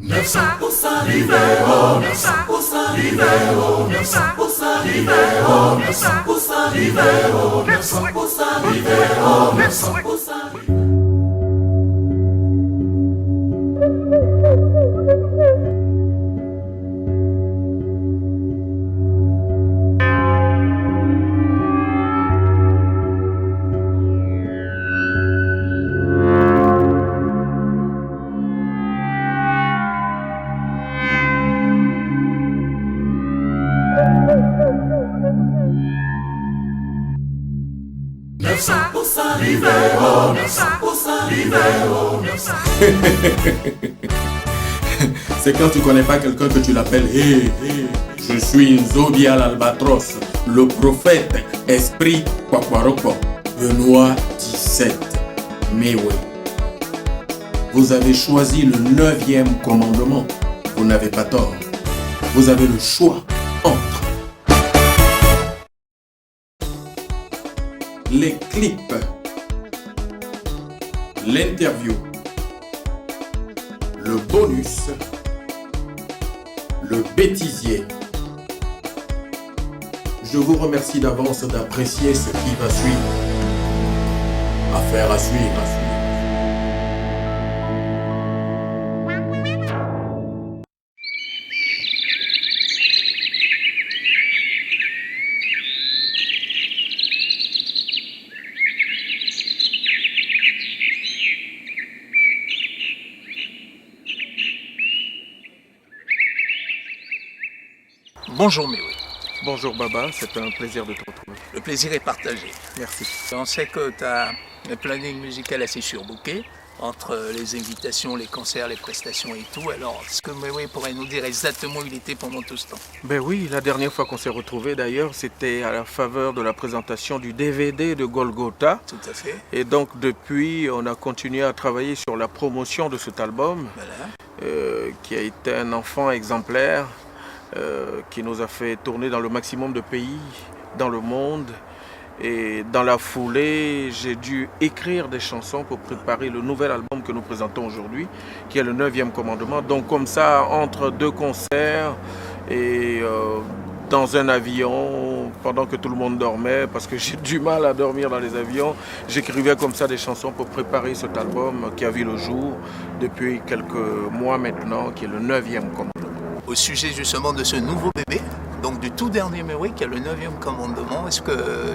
900% Libéro, 900% Libéro, 900% Libéro, 900% Libéro, 900% Libéro, 900% Libéro. Libéro, 900% Libéro, 900%. C'est quand tu connais pas quelqu'un que tu l'appelles hey, hey, je suis Nzobia l'Albatros, le prophète, esprit, Kwakwaroko, Benoît 17. Mais oui, vous avez choisi le 9e commandement. Vous n'avez pas tort. Vous avez le choix entre les clips, l'interview, le bonus, le bêtisier. Je vous remercie d'avance d'apprécier ce qui va suivre. Affaire à suivre, à suivre. Bonjour Méoué. Bonjour Baba, c'est un plaisir de te retrouver. Le plaisir est partagé. Merci. On sait que tu as un planning musical assez surbooké, entre les invitations, les concerts, les prestations et tout. Alors, est-ce que Méoué pourrait nous dire exactement où il était pendant tout ce temps? Ben oui, la dernière fois qu'on s'est retrouvés d'ailleurs, c'était à la faveur de la présentation du DVD de Golgotha. Tout à fait. Et donc depuis, on a continué à travailler sur la promotion de cet album, Voilà. qui a été un enfant exemplaire, qui nous a fait tourner dans le maximum de pays dans le monde. Et dans la foulée, j'ai dû écrire des chansons pour préparer le nouvel album que nous présentons aujourd'hui, qui est le 9e commandement. Donc comme ça, entre deux concerts et dans un avion, pendant que tout le monde dormait, parce que j'ai du mal à dormir dans les avions, j'écrivais comme ça des chansons pour préparer cet album qui a vu le jour depuis quelques mois maintenant, qui est le 9e commandement. Au sujet justement de ce nouveau bébé, donc du tout dernier Méoué, qui est le 9e commandement, est-ce que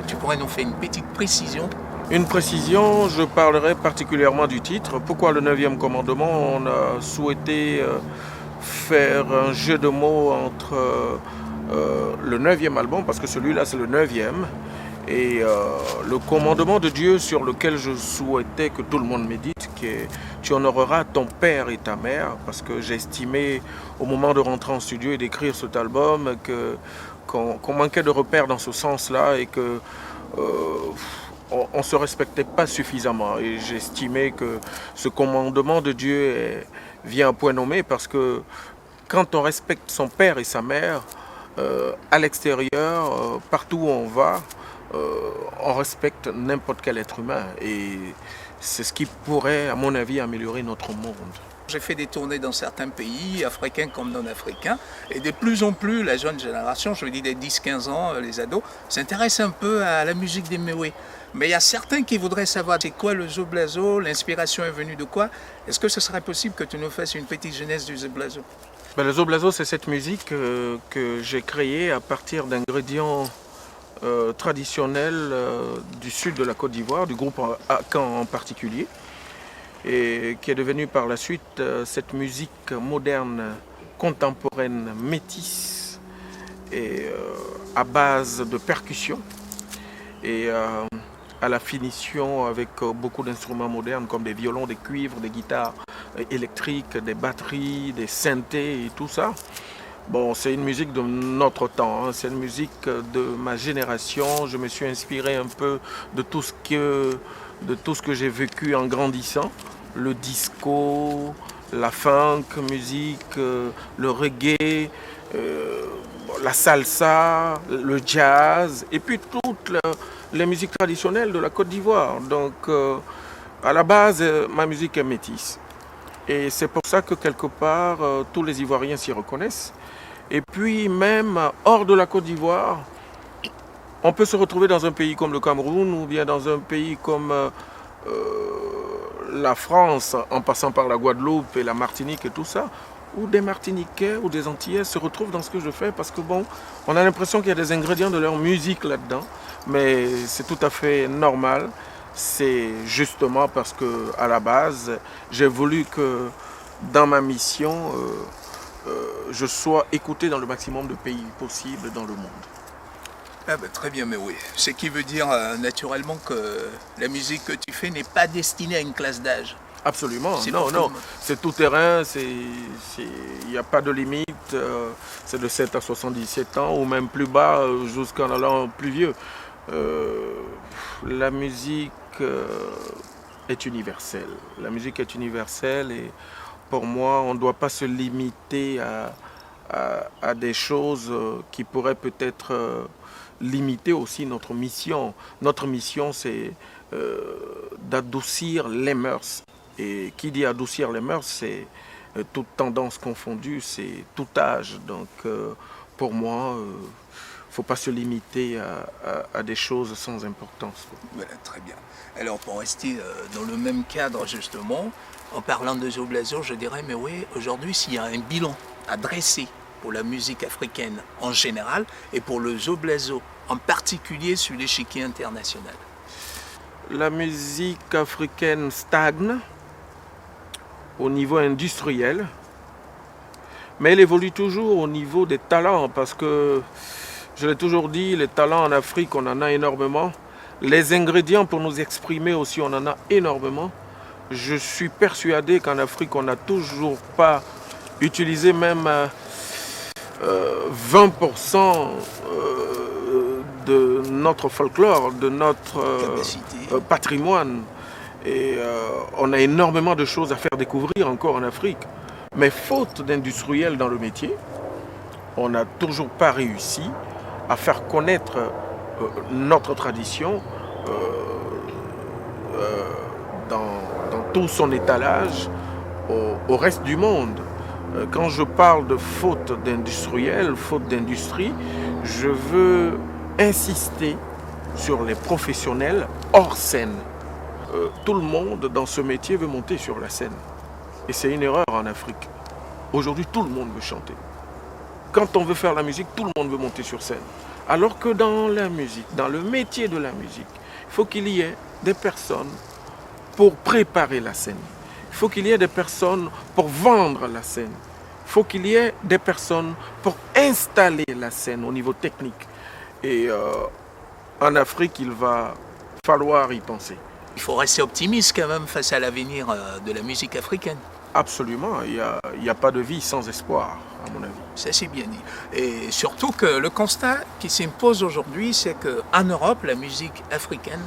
tu pourrais nous faire une petite précision? Une précision, je parlerai particulièrement du titre. Pourquoi le 9e commandement? On a souhaité faire un jeu de mots entre le 9e album, parce que celui-là c'est le 9e, et le commandement de Dieu sur lequel je souhaitais que tout le monde médite, qui est « Tu honoreras ton père et ta mère », parce que j'ai estimé au moment de rentrer en studio et d'écrire cet album qu'on manquait de repères dans ce sens-là et que on ne se respectait pas suffisamment. Et j'estimais que ce commandement de Dieu vient à point nommé, parce que quand on respecte son père et sa mère, à l'extérieur, partout où on va, on respecte n'importe quel être humain. Et c'est ce qui pourrait, à mon avis, améliorer notre monde. J'ai fait des tournées dans certains pays, africains comme non africains, et de plus en plus, la jeune génération, je veux dire des 10-15 ans, les ados, s'intéressent un peu à la musique des Méoué. Mais il y a certains qui voudraient savoir c'est quoi le Zoblazo, l'inspiration est venue de quoi. Est-ce que ce serait possible que tu nous fasses une petite genèse du Zoblazo? Ben, le Zoblazo, c'est cette musique que j'ai créée à partir d'ingrédients traditionnels du sud de la Côte d'Ivoire, du groupe Akan en particulier, et qui est devenue par la suite cette musique moderne, contemporaine, métisse, et à base de percussions, et à la finition avec beaucoup d'instruments modernes comme des violons, des cuivres, des guitares électriques, des batteries, des synthés et tout ça. Bon, c'est une musique de notre temps, hein. C'est une musique de ma génération. Je me suis inspiré un peu de tout ce que j'ai vécu en grandissant. Le disco, la funk musique, le reggae, la salsa, le jazz, et puis toutes les musiques traditionnelles de la Côte d'Ivoire. Donc, à la base, ma musique est métisse. Et c'est pour ça que quelque part, tous les Ivoiriens s'y reconnaissent. Et puis même hors de la Côte d'Ivoire, on peut se retrouver dans un pays comme le Cameroun ou bien dans un pays comme la France, en passant par la Guadeloupe et la Martinique et tout ça, où des Martiniquais ou des Antillais se retrouvent dans ce que je fais parce que bon, on a l'impression qu'il y a des ingrédients de leur musique là-dedans, mais c'est tout à fait normal. C'est justement parce que à la base, j'ai voulu que dans ma mission, je sois écouté dans le maximum de pays possibles dans le monde. Ah ben, très bien, mais oui. Ce qui veut dire naturellement que la musique que tu fais n'est pas destinée à une classe d'âge. Absolument, C'est non, pour non, tout le monde. c'est tout terrain, il n'y a pas de limite, c'est de 7 à 77 ans ou même plus bas jusqu'en allant plus vieux. La musique est universelle, la musique est universelle et pour moi on ne doit pas se limiter à des choses qui pourraient peut-être limiter aussi notre mission. Notre mission c'est d'adoucir les mœurs. Et qui dit adoucir les mœurs, c'est toute tendance confondue, c'est tout âge. Donc pour moi, il ne faut pas se limiter à des choses sans importance. Voilà, très bien. Alors pour rester dans le même cadre justement, en parlant de Zo Blazo, je dirais, mais oui, aujourd'hui s'il y a un bilan à dresser pour la musique africaine en général et pour le Zo Blazo en particulier sur l'échiquier international. La musique africaine stagne au niveau industriel, mais elle évolue toujours au niveau des talents, parce que, je l'ai toujours dit, les talents en Afrique, on en a énormément. Les ingrédients pour nous exprimer aussi, on en a énormément. Je suis persuadé qu'en Afrique, on n'a toujours pas utilisé même 20% de notre folklore, de notre patrimoine. Et on a énormément de choses à faire découvrir encore en Afrique. Mais faute d'industriels dans le métier, on n'a toujours pas réussi à faire connaître notre tradition dans tout son étalage au reste du monde. Quand je parle de faute d'industriels, faute d'industrie, je veux insister sur les professionnels hors scène. Tout le monde dans ce métier veut monter sur la scène. Et c'est une erreur en Afrique. Aujourd'hui, tout le monde veut chanter. Quand on veut faire la musique, tout le monde veut monter sur scène. Alors que dans la musique, dans le métier de la musique, il faut qu'il y ait des personnes pour préparer la scène. Il faut qu'il y ait des personnes pour vendre la scène. Il faut qu'il y ait des personnes pour installer la scène au niveau technique. Et en Afrique, il va falloir y penser. Il faut rester optimiste quand même face à l'avenir de la musique africaine. Absolument, il n'y a pas de vie sans espoir, à mon avis. Ça c'est bien dit. Et surtout que le constat qui s'impose aujourd'hui, c'est qu'en Europe, la musique africaine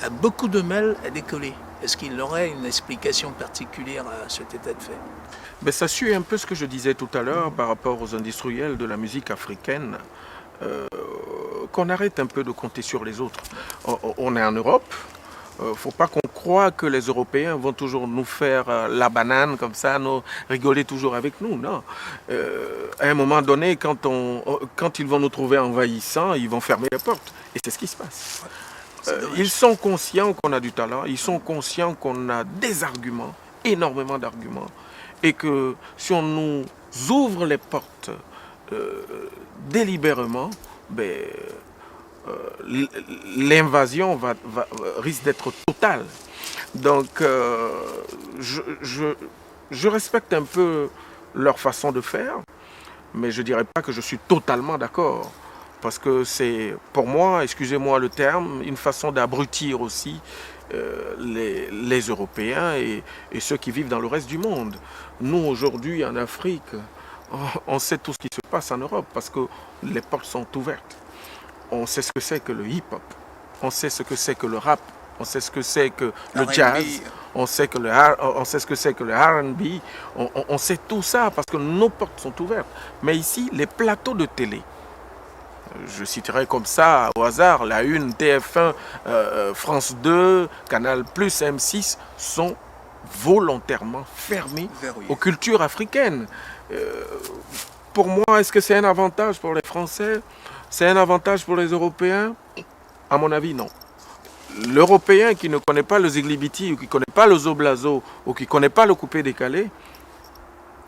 a beaucoup de mal à décoller. Est-ce qu'il y aurait une explication particulière à cet état de fait? Mais ça suit un peu ce que je disais tout à l'heure par rapport aux industriels de la musique africaine. Qu'on arrête un peu de compter sur les autres. On est en Europe. Faut pas qu'on croie que les Européens vont toujours nous faire la banane comme ça, nous rigoler toujours avec nous. Non. À un moment donné, quand ils vont nous trouver envahissants, ils vont fermer les portes. Et c'est ce qui se passe. Ils sont conscients qu'on a du talent, ils sont conscients qu'on a des arguments, énormément d'arguments. Et que si on nous ouvre les portes délibérément, l'invasion risque d'être totale. Donc, je respecte un peu leur façon de faire, mais je ne dirais pas que je suis totalement d'accord. Parce que c'est, pour moi, excusez-moi le terme, une façon d'abrutir aussi les Européens et ceux qui vivent dans le reste du monde. Nous, aujourd'hui, en Afrique, on sait tout ce qui se passe en Europe parce que les portes sont ouvertes. On sait ce que c'est que le hip-hop, on sait ce que c'est que le rap, on sait ce que c'est que le jazz, on sait ce que c'est que le R&B, on sait tout ça parce que nos portes sont ouvertes. Mais ici, les plateaux de télé, je citerai comme ça au hasard, la Une, TF1, France 2, Canal+, M6 sont volontairement fermé Verrouillé. aux cultures africaines. Pour moi, est-ce que c'est un avantage pour les Français? C'est un avantage pour les Européens? À mon avis, non. L'Européen qui ne connaît pas le ziglibiti, ou qui ne connaît pas le zoblazo, ou qui ne connaît pas le coupé-décalé,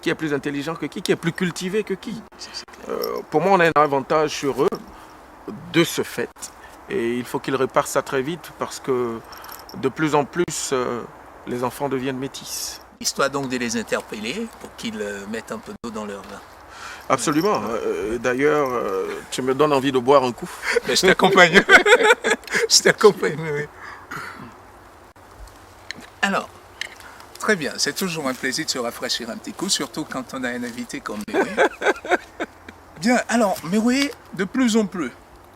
qui est plus intelligent que qui est plus cultivé que qui? Pour moi, on a un avantage sur eux de ce fait. Et il faut qu'ils réparent ça très vite parce que de plus en plus, les enfants deviennent métis. Histoire donc de les interpeller pour qu'ils mettent un peu d'eau dans leur vin. Absolument. D'ailleurs, tu me donnes envie de boire un coup. Mais je t'accompagne. Je t'accompagne, oui. Alors, très bien. C'est toujours un plaisir de se rafraîchir un petit coup, surtout quand on a un invité comme Meroué. Bien, alors, Meroué, de plus en plus,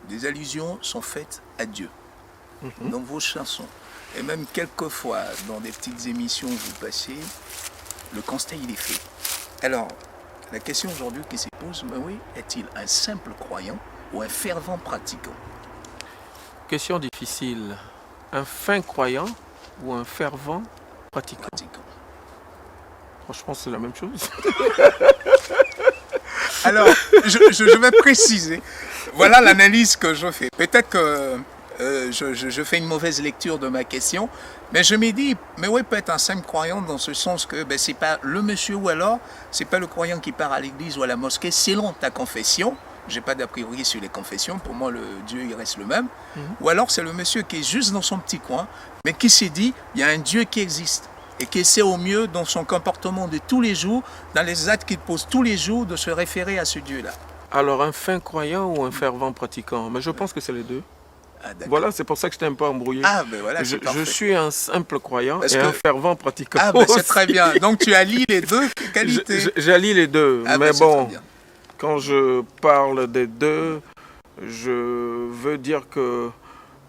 des allusions sont faites à Dieu dans vos chansons. Et même quelquefois, dans des petites émissions que vous passez, le constat, il est fait. Alors, la question aujourd'hui qui se pose, Meroué, est-il un simple croyant ou un fervent pratiquant? Question difficile. Un fin croyant ou un fervent pratiquant? Franchement, c'est la même chose. Alors, je vais préciser. Voilà l'analyse que je fais. Peut-être que je fais une mauvaise lecture de ma question, mais je me dis, mais oui, peut être un simple croyant dans ce sens que c'est pas le monsieur ou alors, c'est pas le croyant qui part à l'église ou à la mosquée selon ta confession. J'ai pas d'a priori sur les confessions, pour moi le Dieu il reste le même. Ou alors c'est le monsieur qui est juste dans son petit coin, mais qui s'est dit, il y a un Dieu qui existe. Et qui essaie au mieux dans son comportement de tous les jours, dans les actes qu'il pose tous les jours, de se référer à ce Dieu-là. Alors, un fin croyant ou un fervent pratiquant? Mais je pense que c'est les deux. Ah, voilà, c'est pour ça que je t'ai un peu embrouillé. Ah, ben voilà, je suis un simple croyant parce et un fervent pratiquant. Ah, ben c'est très bien. Donc, tu allies les deux qualités. J'allie les deux. Ah, mais ben, bon, quand je parle des deux, je veux dire que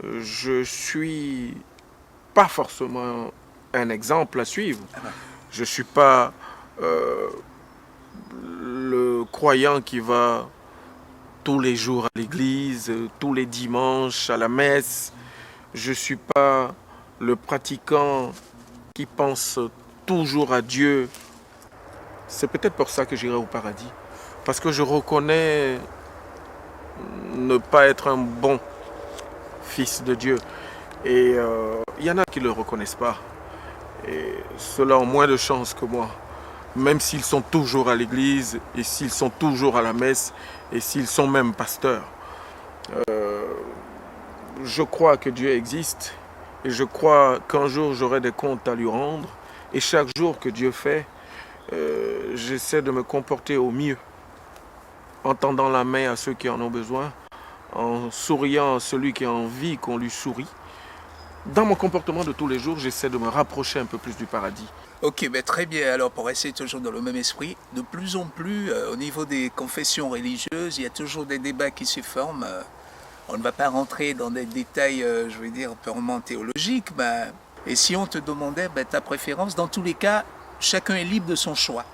je suis pas forcément un exemple à suivre. Je ne suis pas le croyant qui va tous les jours à l'église, tous les dimanches à la messe. Je ne suis pas le pratiquant qui pense toujours à Dieu. C'est peut-être pour ça que j'irai au paradis. Parce que je reconnais ne pas être un bon fils de Dieu. Et il y en a qui ne le reconnaissent pas. Et ceux-là ont moins de chance que moi. Même s'ils sont toujours à l'église, et s'ils sont toujours à la messe, et s'ils sont même pasteurs. Je crois que Dieu existe, et je crois qu'un jour j'aurai des comptes à lui rendre. Et chaque jour que Dieu fait, j'essaie de me comporter au mieux, en tendant la main à ceux qui en ont besoin, en souriant à celui qui a envie qu'on lui sourie. Dans mon comportement de tous les jours, j'essaie de me rapprocher un peu plus du paradis. Ok, très bien. Alors, pour rester toujours dans le même esprit, de plus en plus, au niveau des confessions religieuses, il y a toujours des débats qui se forment. On ne va pas rentrer dans des détails, je veux dire, purement théologiques. Et si on te demandait ta préférence, dans tous les cas, chacun est libre de son choix.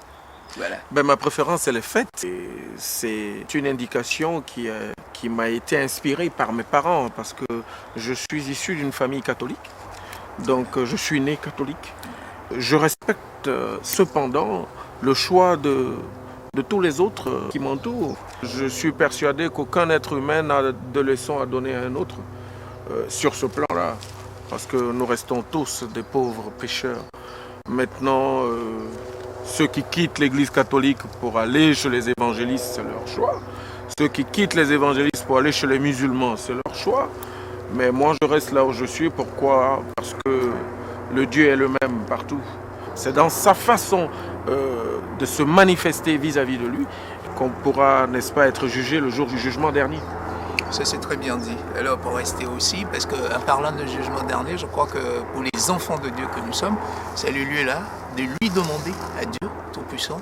Voilà. Ma préférence, elle est faite. C'est une indication qui m'a été inspirée par mes parents parce que je suis issu d'une famille catholique. Donc, je suis né catholique. Je respecte cependant le choix de tous les autres qui m'entourent. Je suis persuadé qu'aucun être humain n'a de leçon à donner à un autre sur ce plan-là. Parce que nous restons tous des pauvres pécheurs. Maintenant, ceux qui quittent l'église catholique pour aller chez les évangélistes, c'est leur choix. Ceux qui quittent les évangélistes pour aller chez les musulmans, c'est leur choix. Mais moi, je reste là où je suis. Pourquoi? Parce que le Dieu est le même partout. C'est dans sa façon de se manifester vis-à-vis de lui qu'on pourra, n'est-ce pas, être jugé le jour du jugement dernier. Ça, c'est très bien dit. Alors, pour rester aussi, parce qu'en parlant de jugement dernier, je crois que pour les enfants de Dieu que nous sommes, c'est le lieu là de lui demander à Dieu Tout-Puissant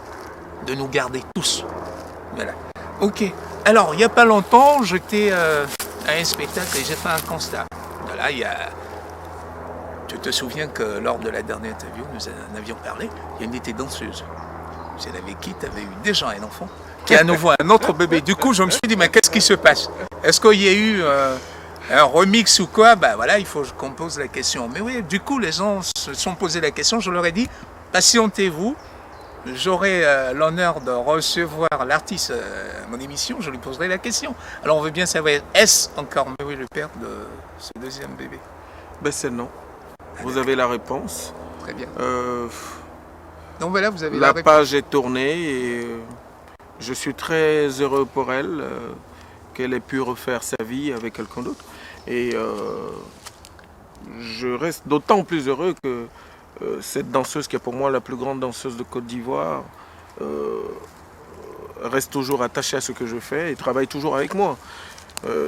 de nous garder tous. Voilà. Ok. Alors, il n'y a pas longtemps, j'étais à un spectacle et j'ai fait un constat. Voilà, tu te souviens que lors de la dernière interview, nous en avions parlé, il y a une de tes danseuses. Si elle avait quitté, avait eu déjà un enfant, qui est à nouveau un autre bébé. Du coup, je me suis dit, mais qu'est-ce qui se passe? Est-ce qu'il y a eu un remix ou quoi, ben voilà, il faut qu'on pose la question. Mais oui, du coup, les gens se sont posé la question. Je leur ai dit, patientez-vous. J'aurai l'honneur de recevoir l'artiste à mon émission, je lui poserai la question. Alors on veut bien savoir, est-ce encore Méoué le père de ce deuxième bébé? Ben c'est non. Vous avez la réponse. Très bien. Donc voilà, vous avez La réponse. page est tournée et je suis très heureux pour elle qu'elle ait pu refaire sa vie avec quelqu'un d'autre. Et je reste d'autant plus heureux que cette danseuse, qui est pour moi la plus grande danseuse de Côte d'Ivoire, reste toujours attachée à ce que je fais et travaille toujours avec moi.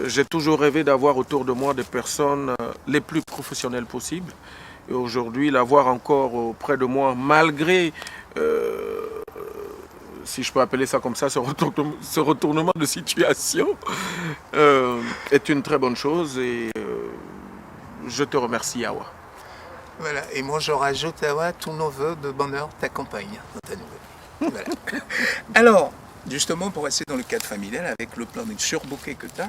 J'ai toujours rêvé d'avoir autour de moi des personnes les plus professionnelles possibles. Et aujourd'hui, la voir encore auprès de moi, malgré, si je peux appeler ça comme ça, ce retournement de situation, est une très bonne chose. Et je te remercie, Awa. Voilà, et moi je rajoute à tous nos voeux de bonheur t'accompagnent dans ta nouvelle. Voilà. Alors, justement, pour rester dans le cadre familial, avec le plan d'une surbouquet que tu as,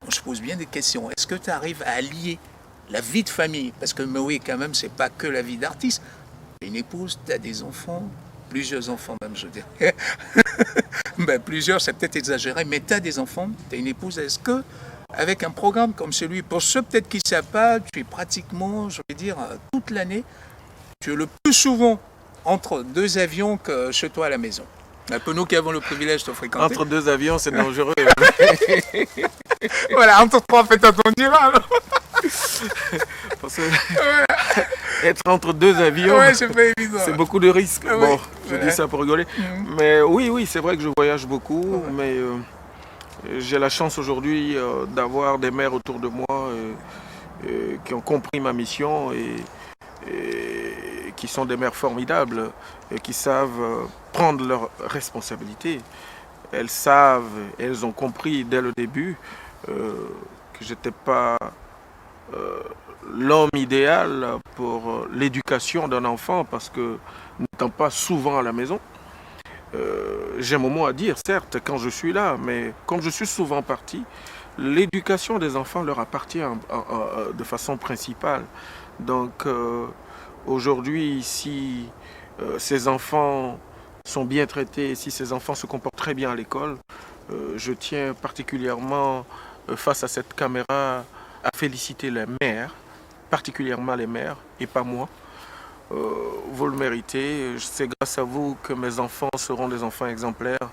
on se pose bien des questions. Est-ce que tu arrives à allier la vie de famille? Parce que Méoué, quand même, c'est pas que la vie d'artiste. Tu as une épouse, tu as des enfants, plusieurs enfants même, je dirais. Ben, plusieurs, c'est peut-être exagéré, mais tu as des enfants, tu as une épouse. Est-ce que, avec un programme comme celui, pour ceux peut-être qui ne savent pas, tu es pratiquement, je vais dire, toute l'année, tu es le plus souvent entre deux avions que chez toi à la maison. Un peu nous qui avons le privilège de te fréquenter. Entre deux avions, c'est dangereux. Voilà, entre trois, faites on dira. Parce que être entre deux avions, Ouais, c'est pas évident. c'est beaucoup de risques. Ah Bon, oui, je voilà. dis ça pour rigoler. Mais oui, c'est vrai que je voyage beaucoup, mais j'ai la chance aujourd'hui d'avoir des mères autour de moi qui ont compris ma mission et qui sont des mères formidables et qui savent prendre leurs responsabilités. Elles savent, elles ont compris dès le début que je n'étais pas l'homme idéal pour l'éducation d'un enfant parce que n'étant pas souvent à la maison, j'ai mon mot à dire, certes, quand je suis là, mais comme je suis souvent parti, l'éducation des enfants leur appartient de façon principale. Donc aujourd'hui, si ces enfants sont bien traités, si ces enfants se comportent très bien à l'école, je tiens particulièrement face à cette caméra à féliciter les mères, particulièrement les mères et pas moi. Vous le méritez, c'est grâce à vous que mes enfants seront des enfants exemplaires.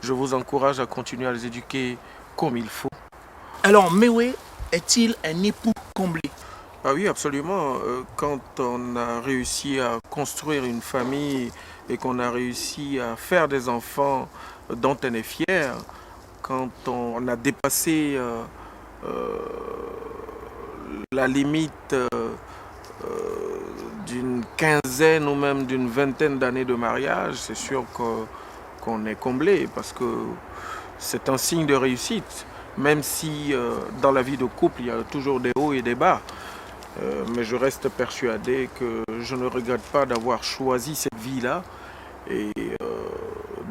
Je vous encourage à continuer à les éduquer comme il faut. Alors, Méoué est-il un époux comblé? Ah oui, absolument. Quand on a réussi à construire une famille et qu'on a réussi à faire des enfants dont on est fier, quand on a dépassé la limite d'une quinzaine ou même d'une vingtaine d'années de mariage, c'est sûr qu'on est comblé parce que c'est un signe de réussite, même si dans la vie de couple, il y a toujours des hauts et des bas. Mais je reste persuadé que je ne regrette pas d'avoir choisi cette vie-là et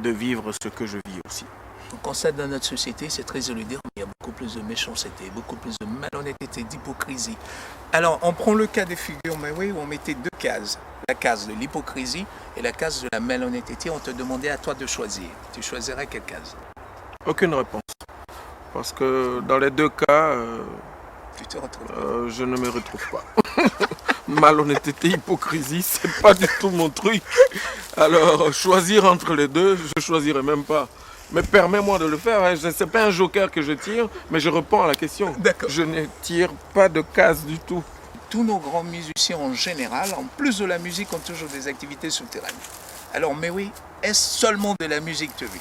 de vivre ce que je vis aussi. On constate dans notre société, c'est très élude, il y a beaucoup plus de méchanceté, beaucoup plus de malhonnêteté, d'hypocrisie. Alors, on prend le cas des figures, mais oui, où on mettait deux cases. La case de l'hypocrisie et la case de la malhonnêteté. On te demandait à toi de choisir. Tu choisirais quelle case? Aucune réponse. Parce que dans les deux cas, Tu te retrouves. je ne me retrouve pas. Malhonnêteté, hypocrisie, c'est pas du tout mon truc. Alors, choisir entre les deux, je choisirais même pas. Mais permets-moi de le faire. Hein. Ce n'est pas un joker que je tire, mais je réponds à la question. D'accord. Je ne tire pas de case du tout. Tous nos grands musiciens en général, en plus de la musique, ont toujours des activités souterraines. Alors, mais oui, est-ce seulement de la musique que tu vis?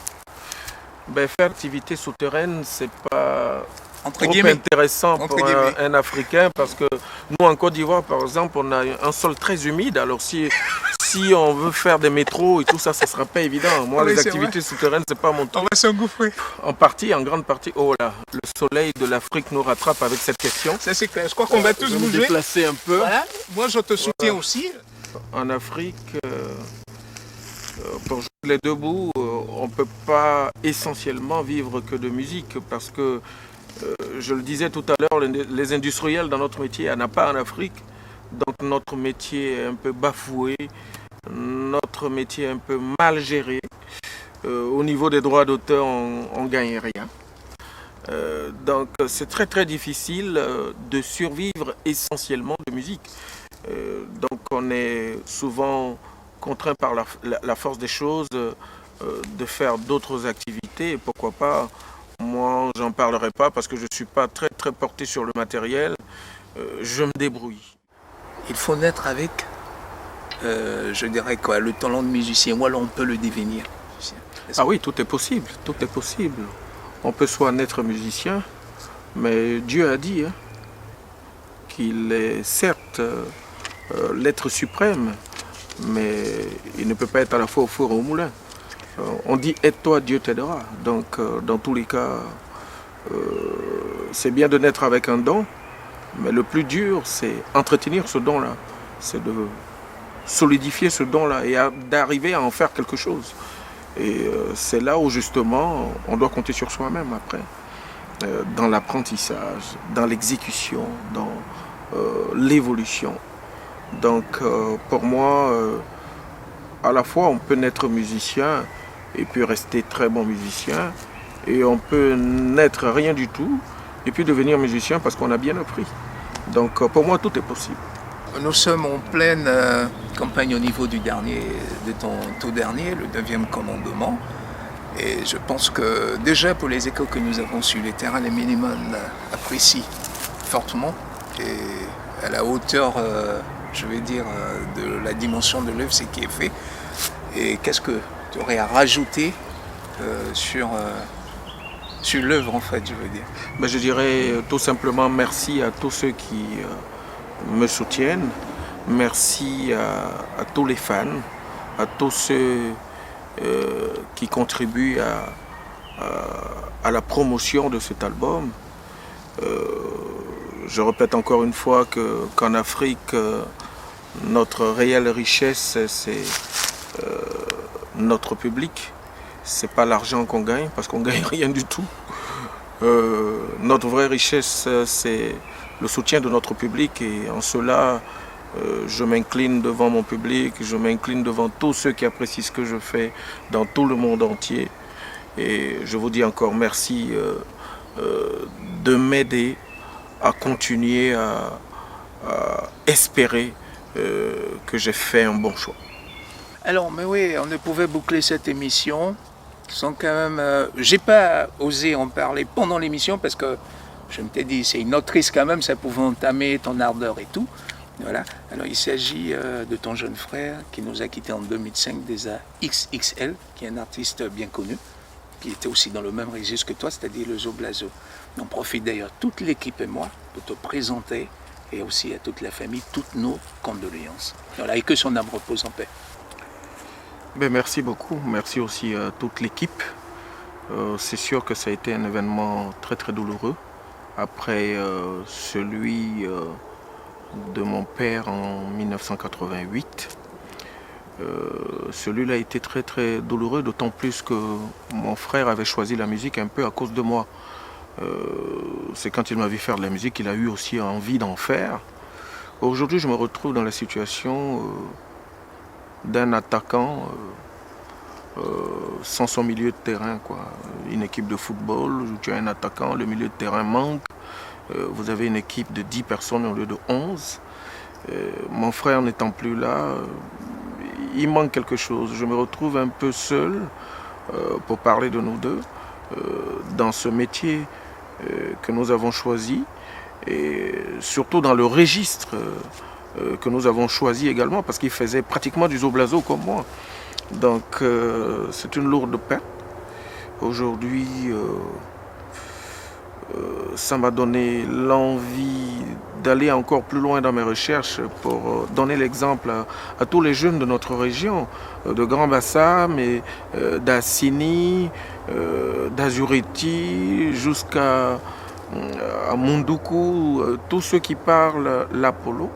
Ben, faire activité souterraine, c'est pas Entre trop guillemets. intéressant Entre pour guillemets. un Africain parce que nous, en Côte d'Ivoire, par exemple, on a un sol très humide. Alors, si on veut faire des métros et tout ça, ça ne sera pas évident. Moi, Oui, les c'est activités souterraines, c'est pas mon On truc. va s'engouffrer. En partie, en grande partie, oh là, le soleil de l'Afrique nous rattrape avec cette question. Ça, c'est clair. Je crois qu'on va tous Je vais me bouger. déplacer un peu. Voilà. Moi, je te soutiens aussi. En Afrique, pour jouer les deux bouts, on ne peut pas essentiellement vivre que de musique parce que Je le disais tout à l'heure, les industriels dans notre métier, il n'y en a pas en Afrique. Donc notre métier est un peu bafoué, notre métier est un peu mal géré. Au niveau des droits d'auteur, on ne gagne rien. Donc c'est très très difficile de survivre essentiellement de musique. Donc on est souvent contraint par la force des choses de faire d'autres activités. Et pourquoi pas, moi j'en parlerai pas parce que je ne suis pas très très porté sur le matériel. Je me débrouille. Il faut naître avec, je dirais quoi, le talent de musicien, ou alors on peut le devenir. Ah oui, tout est possible, tout est possible. On peut soit naître musicien, mais Dieu a dit qu'il est certes l'être suprême, mais il ne peut pas être à la fois au four et au moulin. On dit aide-toi, Dieu t'aidera. Donc dans tous les cas, c'est bien de naître avec un don, mais le plus dur, c'est entretenir ce don-là. C'est de solidifier ce don-là et d'arriver à en faire quelque chose. Et c'est là où justement on doit compter sur soi-même après, dans l'apprentissage, dans l'exécution, dans l'évolution. Donc pour moi, à la fois on peut naître musicien et puis rester très bon musicien, et on peut naître rien du tout et puis devenir musicien parce qu'on a bien appris. Donc pour moi tout est possible. Nous sommes en pleine campagne au niveau de ton tout dernier, le 9e commandement. Et je pense que déjà pour les échos que nous avons sur les terrains, les minimums apprécient fortement et à la hauteur, je vais dire, de la dimension de l'œuvre, ce qui est fait. Et qu'est-ce que tu aurais à rajouter sur l'œuvre en fait, je veux dire? Ben, je dirais tout simplement merci à tous ceux qui me soutiennent. Merci à tous les fans, à tous ceux qui contribuent à la promotion de cet album. Je répète encore une fois qu'en Afrique, notre réelle richesse, c'est notre public. C'est pas l'argent qu'on gagne, parce qu'on gagne rien du tout. Notre vraie richesse, c'est le soutien de notre public, et en cela, je m'incline devant mon public, je m'incline devant tous ceux qui apprécient ce que je fais dans tout le monde entier. Et je vous dis encore merci de m'aider à continuer à espérer que j'ai fait un bon choix. Alors, mais oui, on ne pouvait boucler cette émission sans quand même... j'ai pas osé en parler pendant l'émission parce que je m'étais dit, c'est une autrice quand même, ça pouvait entamer ton ardeur et tout. Voilà. Alors il s'agit de ton jeune frère qui nous a quittés en 2005, déjà XXL, qui est un artiste bien connu, qui était aussi dans le même registre que toi, c'est-à-dire le Zo Blazo. On profite d'ailleurs, toute l'équipe et moi, pour te présenter, et aussi à toute la famille, toutes nos condoléances. Voilà, et que son âme repose en paix. Ben, merci beaucoup, merci aussi à toute l'équipe. C'est sûr que ça a été un événement très très douloureux. Après celui de mon père en 1988. Celui-là a été très très douloureux, d'autant plus que mon frère avait choisi la musique un peu à cause de moi. C'est quand il m'a vu faire de la musique qu'il a eu aussi envie d'en faire. Aujourd'hui, je me retrouve dans la situation d'un attaquant sans son milieu de terrain, quoi. Une équipe de football où tu as un attaquant, le milieu de terrain manque. Vous avez une équipe de 10 personnes au lieu de 11. Mon frère n'étant plus là, il manque quelque chose. Je me retrouve un peu seul, pour parler de nous deux, dans ce métier que nous avons choisi, et surtout dans le registre que nous avons choisi également, parce qu'il faisait pratiquement du Zo Blazo comme moi. Donc c'est une lourde perte. Aujourd'hui, ça m'a donné l'envie d'aller encore plus loin dans mes recherches pour donner l'exemple à tous les jeunes de notre région, de Grand Bassam, d'Assini, d'Azuriti, jusqu'à Mundoukou, tous ceux qui parlent l'Apollo.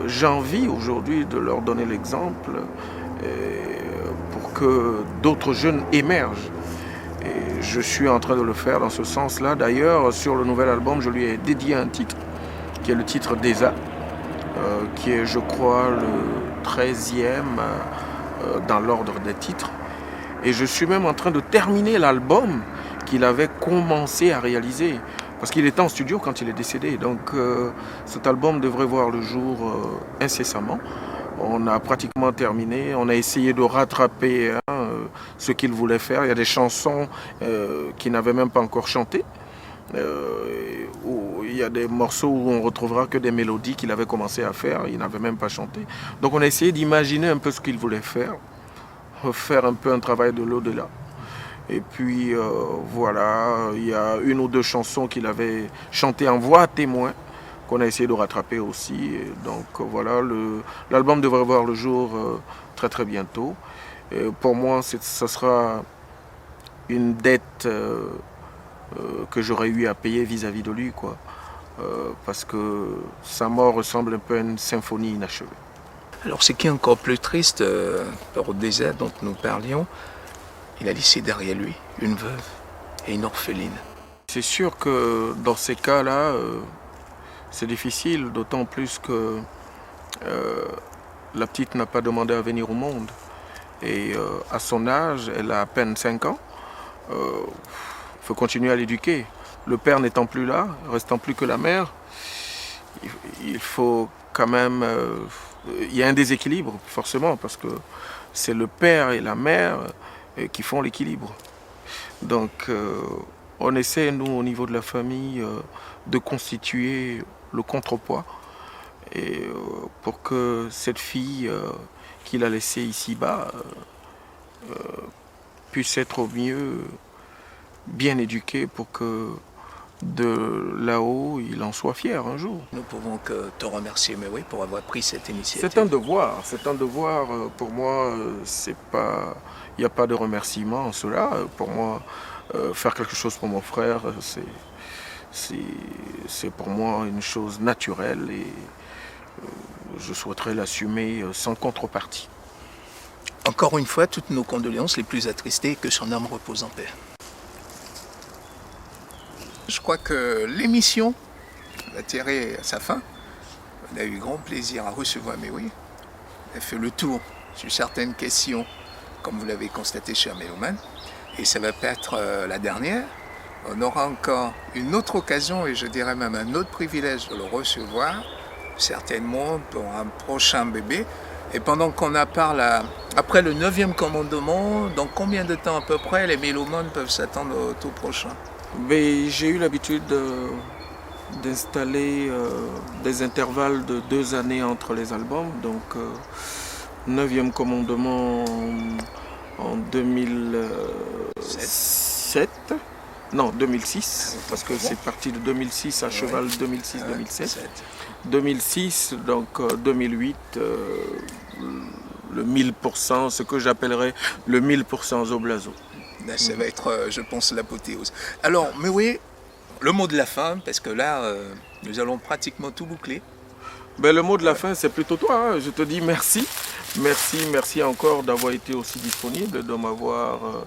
J'ai envie aujourd'hui de leur donner l'exemple pour que d'autres jeunes émergent. Et je suis en train de le faire dans ce sens-là. D'ailleurs, sur le nouvel album, je lui ai dédié un titre, qui est le titre d'Eza, qui est, je crois, le 13e dans l'ordre des titres. Et je suis même en train de terminer l'album qu'il avait commencé à réaliser. Parce qu'il était en studio quand il est décédé. Donc cet album devrait voir le jour incessamment. On a pratiquement terminé. On a essayé de rattraper ce qu'il voulait faire. Il y a des chansons qu'il n'avait même pas encore chantées. Il y a des morceaux où on retrouvera que des mélodies qu'il avait commencé à faire. Il n'avait même pas chanté. Donc on a essayé d'imaginer un peu ce qu'il voulait faire un peu un travail de l'au-delà. Et puis voilà, il y a une ou deux chansons qu'il avait chantées en voix témoin qu'on a essayé de rattraper aussi. Et donc voilà, l'album devrait voir le jour très très bientôt. Et pour moi, ce sera une dette que j'aurais eu à payer vis-à-vis de lui, quoi. Parce que sa mort ressemble un peu à une symphonie inachevée. Alors ce qui est encore plus triste, au désert dont nous parlions, il a laissé derrière lui une veuve et une orpheline. C'est sûr que dans ces cas-là, c'est difficile, d'autant plus que la petite n'a pas demandé à venir au monde. Et à son âge, elle a à peine 5 ans, il faut continuer à l'éduquer. Le père n'étant plus là, restant plus que la mère, il faut quand même... il y a un déséquilibre, forcément, parce que c'est le père et la mère qui font l'équilibre. Donc on essaie, nous, au niveau de la famille, de constituer le contrepoids et pour que cette fille qu'il a laissée ici-bas puisse être au mieux bien éduquée pour que de là-haut, il en soit fier un jour. Nous pouvons que te remercier, mais oui, pour avoir pris cette initiative. C'est un devoir pour moi, c'est pas... Il n'y a pas de remerciement en cela. Pour moi, faire quelque chose pour mon frère, c'est pour moi une chose naturelle et je souhaiterais l'assumer sans contrepartie. Encore une fois, toutes nos condoléances les plus attristées, que son âme repose en paix. Je crois que l'émission va tirer à sa fin. On a eu grand plaisir à recevoir, mais oui, elle fait le tour sur certaines questions, comme vous l'avez constaté, cher Méloman. Et ça ne va pas être la dernière. On aura encore une autre occasion, et je dirais même un autre privilège de le recevoir, certainement pour un prochain bébé. Et pendant qu'on en parle, après le 9e commandement, dans combien de temps à peu près les mélomanes peuvent s'attendre au tout prochain? J'ai eu l'habitude d'installer des intervalles de 2 années entre les albums. Donc 9e commandement en 2007. Non, 2006, parce que c'est parti de 2006 à cheval 2006-2007. 2006, donc 2008, le 1000%, ce que j'appellerais le 1000% Zoblazo. Ça va être, je pense, l'apothéose. Alors, mais oui, le mot de la fin, parce que là, nous allons pratiquement tout boucler. Le mot de la fin, c'est plutôt toi. Hein. Je te dis merci. Merci encore d'avoir été aussi disponible, de m'avoir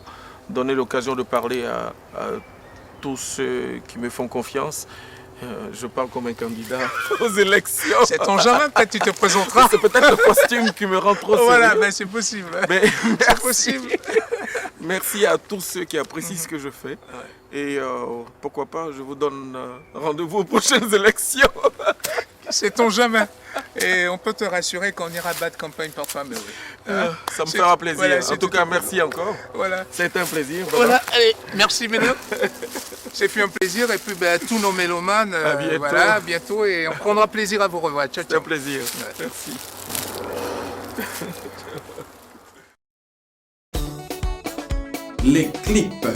donné l'occasion de parler à tous ceux qui me font confiance. Je parle comme un candidat aux élections. C'est ton jamais, peut-être tu te présenteras. C'est peut-être le costume qui me rend trop sérieux. Voilà, c'est possible. C'est possible. Merci à tous ceux qui apprécient ce que je fais. Et pourquoi pas, je vous donne rendez-vous aux prochaines élections. C'est ton jamais. Et on peut te rassurer qu'on ira battre campagne pour toi, mais oui. Ça me fera plaisir. Voilà, en tout cas, merci encore. Voilà. C'est un plaisir. Voilà, allez, merci mesdames. C'est fait un plaisir. Et puis tous nos mélomanes, à bientôt. Voilà, à bientôt. Et on prendra plaisir à vous revoir. Ciao, ciao. C'est un plaisir. Ouais. Merci. Les clips,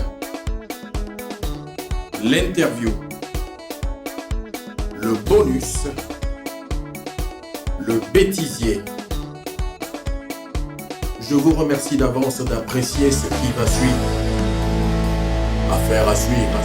l'interview, le bonus, le bêtisier. Je vous remercie d'avance d'apprécier ce qui va suivre. Affaire à suivre.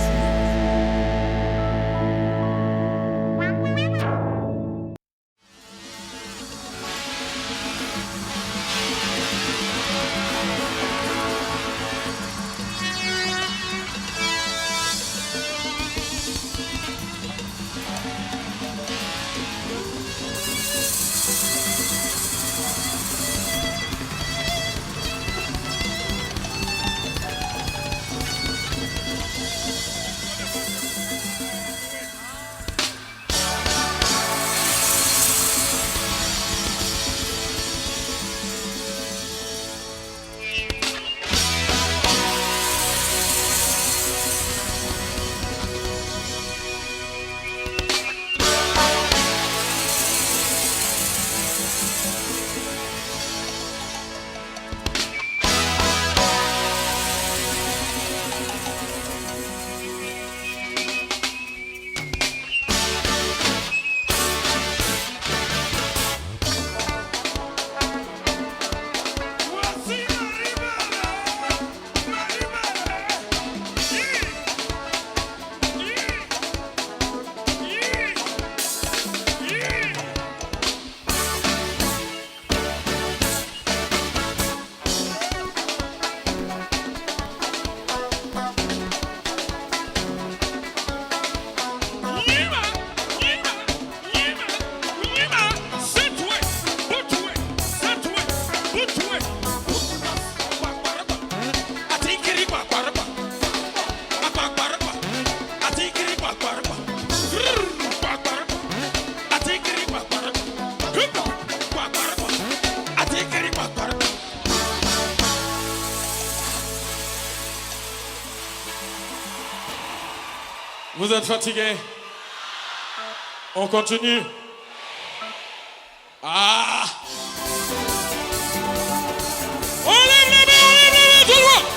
Vous êtes fatigué? On continue? Ah! On lève les mains, tout le monde!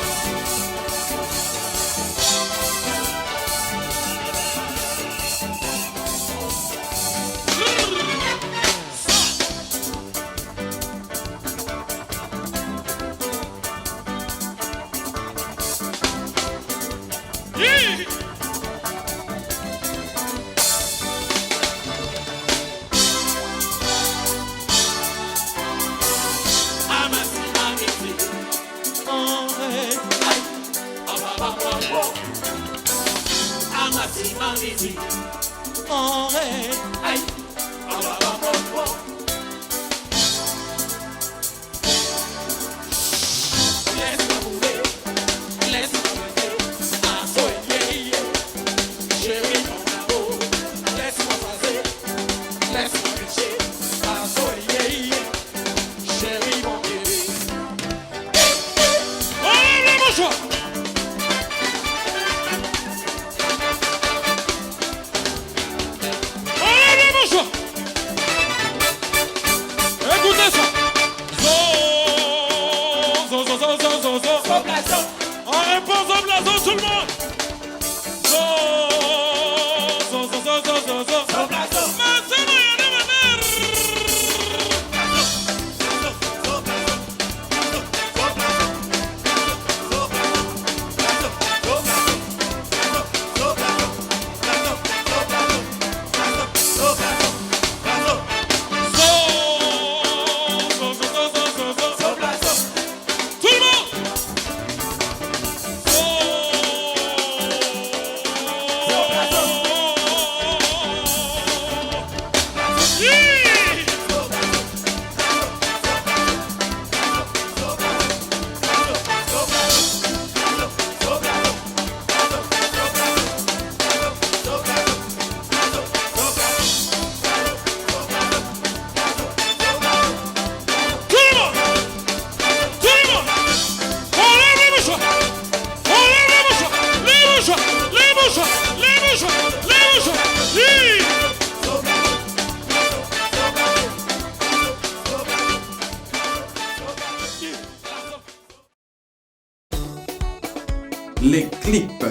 Les clips,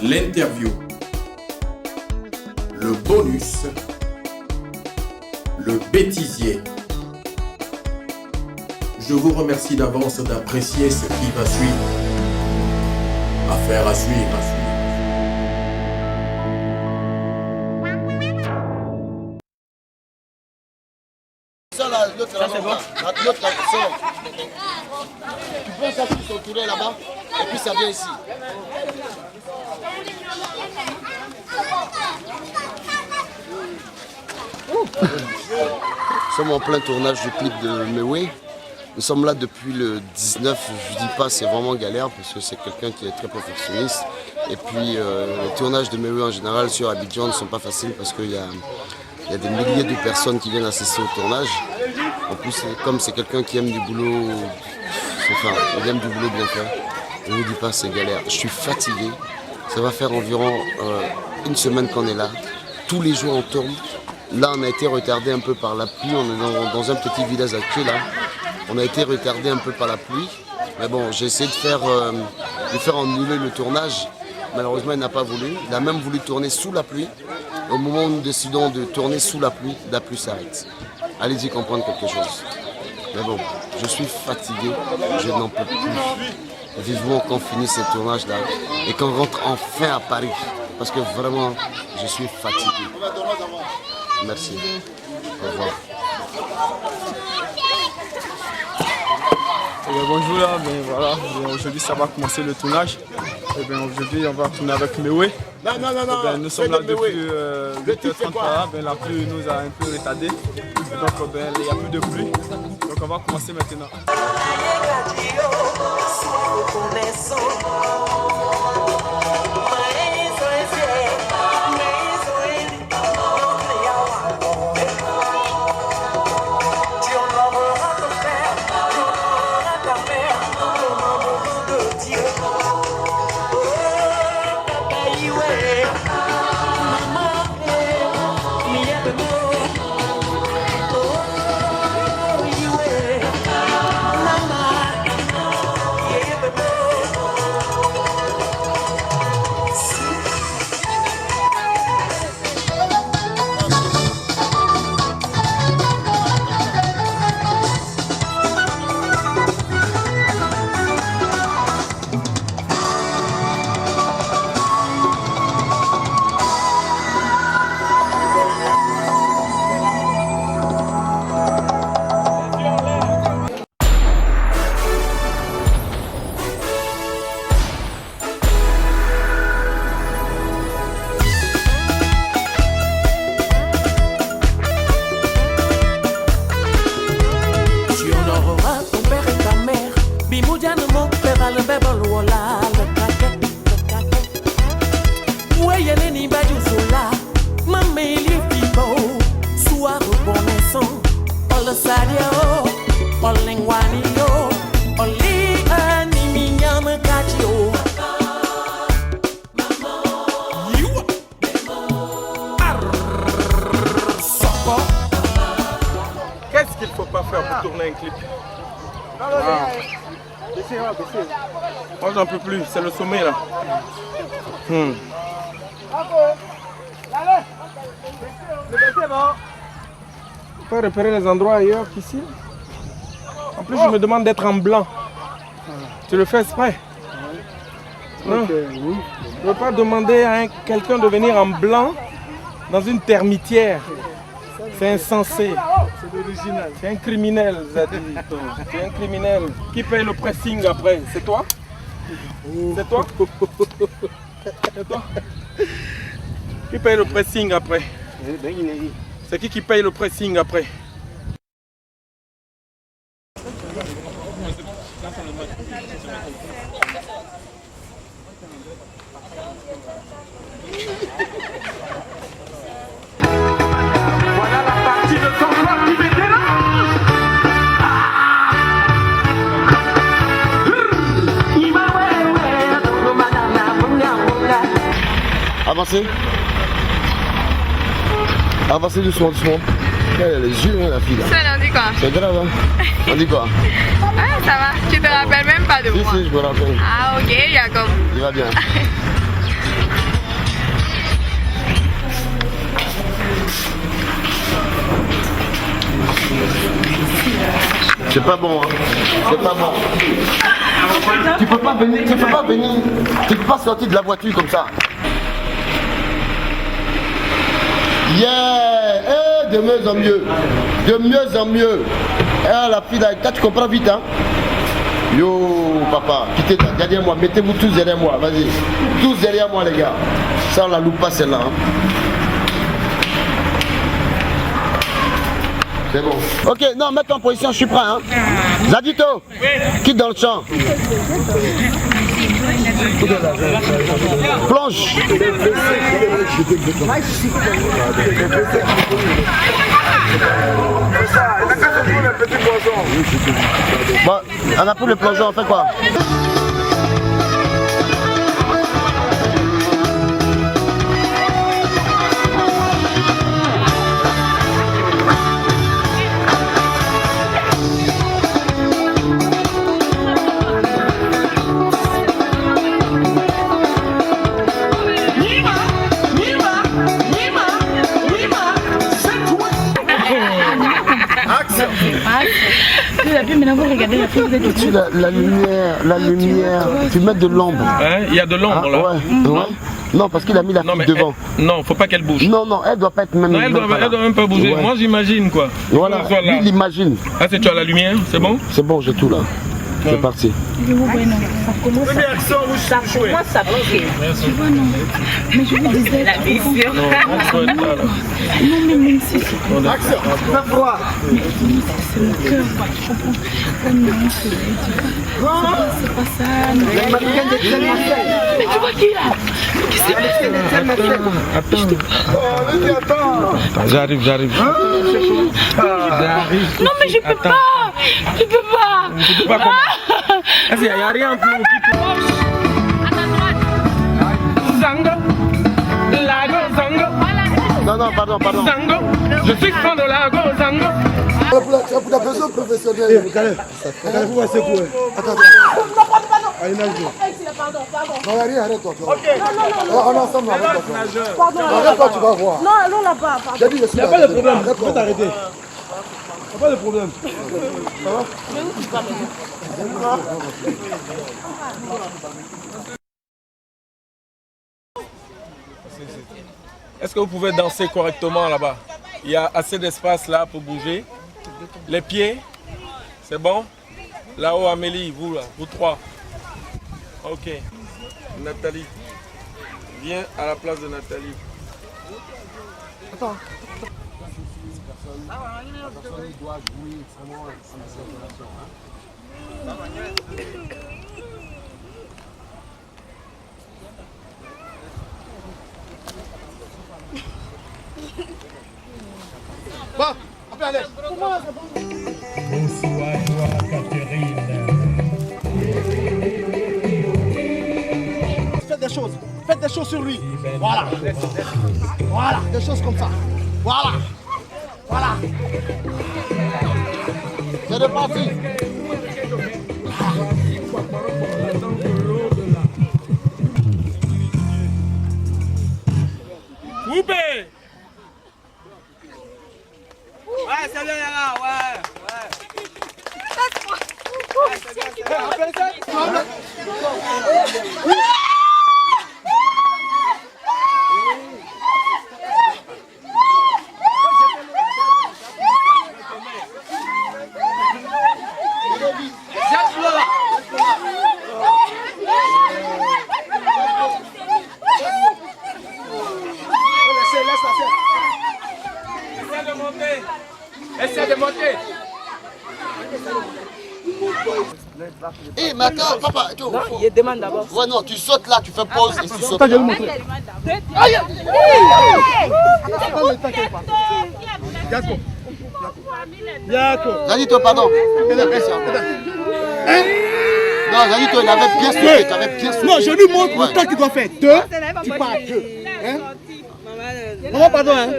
l'interview, le bonus, le bêtisier. Je vous remercie d'avance d'apprécier ce qui va suivre. Affaire à suivre. Ça c'est bon. L'autre là, tu prends ça sur son touré là-bas et puis ça vient ici. Nous sommes en plein tournage du clip de Mewé. Nous sommes là depuis le 19, je dis pas c'est vraiment galère parce que c'est quelqu'un qui est très perfectionniste. Et puis les tournages de Mewé en général sur Abidjan ne sont pas faciles parce qu'il y a des milliers de personnes qui viennent assister au tournage. En plus, comme c'est quelqu'un qui aime du boulot, enfin, il aime du boulot bien fait. Je ne vous dis pas, c'est galère. Je suis fatigué. Ça va faire environ une semaine qu'on est là. Tous les jours on tourne. Là, on a été retardé un peu par la pluie. On est dans un petit village à Tché, là. On a été retardé un peu par la pluie. Mais bon, j'ai essayé de faire annuler le tournage. Malheureusement, il n'a pas voulu. Il a même voulu tourner sous la pluie. Au moment où nous décidons de tourner sous la pluie s'arrête. Allez-y comprendre quelque chose. Mais bon, je suis fatigué, je n'en peux plus. Vivement qu'on finisse ce tournage-là et qu'on rentre enfin à Paris. Parce que vraiment, je suis fatigué. Merci. Au revoir. Bonjour, là, voilà. Aujourd'hui ça va commencer le tournage. Aujourd'hui on va tourner avec Mewé. Nous sommes là depuis 8h30. La pluie nous a un peu retardé. Donc il n'y a plus de pluie. Donc on va commencer maintenant. Moi j'en peux plus, c'est le sommet là. On peut repérer les endroits ailleurs qu'ici. En plus je me demande d'être en blanc. Tu le fais exprès? Non. Je ne peux pas demander à quelqu'un de venir en blanc dans une termitière. C'est insensé. C'est original. C'est un criminel, Zadi. C'est un criminel. Qui paye le pressing après? C'est toi? C'est toi? C'est toi? Qui paye le pressing après? C'est qui paye le pressing après? Avancez. Avancez doucement, doucement. Elle a les yeux, hein, la fille là. Ça, on dit quoi? C'est grave, hein. On dit quoi? Ah, ça va. Tu te rappelles même pas de moi? Si, je me rappelle. Ah, ok, Jacob. Il va bien. C'est pas bon, hein. C'est pas bon. Tu peux pas venir, tu peux pas sortir de la voiture comme ça. Yeah! Eh, de mieux en mieux. De mieux en mieux. Eh, la fille là, tu comprends vite, hein? Yo, papa, quittez derrière moi, mettez-vous tous derrière moi, vas-y. Tous derrière moi, les gars. Ça, on la loupe pas celle-là, hein. C'est bon. Ok, non, mets-toi en position, je suis prêt, hein. Zadito, quitte dans le champ. Plonge. Bon, on a pris le plongeon, on fait quoi? La lumière, tu mets de l'ombre. Hein? Il y a de l'ombre là. Ouais. Non, parce qu'il a mis la fille devant. Non, faut pas qu'elle bouge. Non, elle doit pas être même. Non, elle doit même pas bouger. Ouais. Moi j'imagine quoi. Voilà, lui il imagine. Ah, c'est tu as la lumière, c'est bon? C'est bon, j'ai tout là. C'est parti. Ça commence à piquer. Tu vois, non. Mais je vous disais, la vision. Non, mais même si c'est pas. Action, fais froid. Mais c'est mon cœur, tu comprends? Oh non, c'est pas ça. Mais tu vois qui est là? Qui c'est? Attends. J'arrive. Non, mais je peux pas. Tu peux pas. Tu peux pas comment? Il n'y a rien plus. Non, pardon. Zango, je suis fan de Lago Zango. Pour la personne professionnelle. Regardez, vous voyez c'est quoi? Attends. Pardon. Non, rien, arrête-toi. Ok. On est ensemble, arrête-toi. Pardon. Arrête-toi, tu vas voir. Non, allons là-bas. J'ai dit, je suis là. Il n'y a pas de problème, tu peux t'arrêter. Il n'y a pas de problème. Ça va? Est-ce que vous pouvez danser correctement là-bas? Il y a assez d'espace là pour bouger. Les pieds, c'est bon? Là-haut, Amélie, vous là, vous trois. Ok. Nathalie, viens à la place de Nathalie. Attends. Bon, allez. Bonsoir, Catherine. Faites des choses sur lui. Voilà, des choses comme ça. Voilà. C'est reparti. Eh, mais attends, papa. Non, il demande d'abord. Ouais, non, tu sautes là, tu fais pause et tu sautes. Attends, je vais le montrer. Aïe! Zanito, pardon. Non, Zanito, il avait bien sauté, tu avais bien sauté. Non, je lui montre le temps qu'il doit faire. 2, tu pars à 2. Hein? Maman, pardon, hein?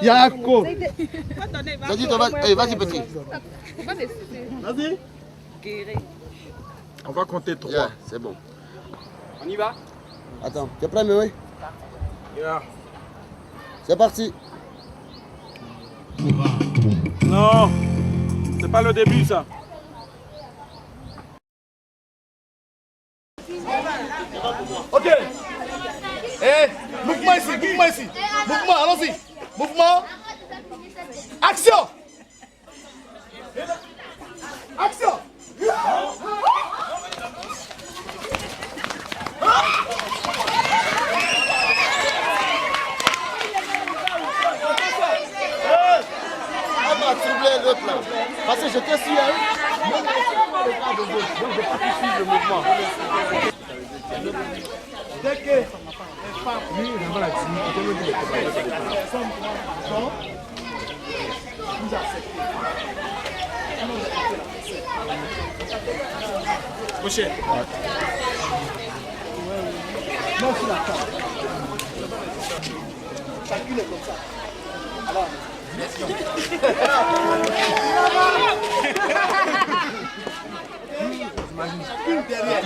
Yako. Zanito, vas-y, petit. Vas-y. On va compter 3. Yeah, c'est bon. On y va? Attends, tu es prêt, mais oui? Yeah. C'est parti. Non, c'est pas le début ça. Ok. Eh, mouvement ici, mouvement ici. Mouvement, allons-y. Mouvement. Action. Action. On va troubler l'autre là. Parce que je te suis, hein. Donc je peux pas suivre le mouvement. Dès que lui, il va la non, sur la table. Chacune est comme ça. Alors, une derrière.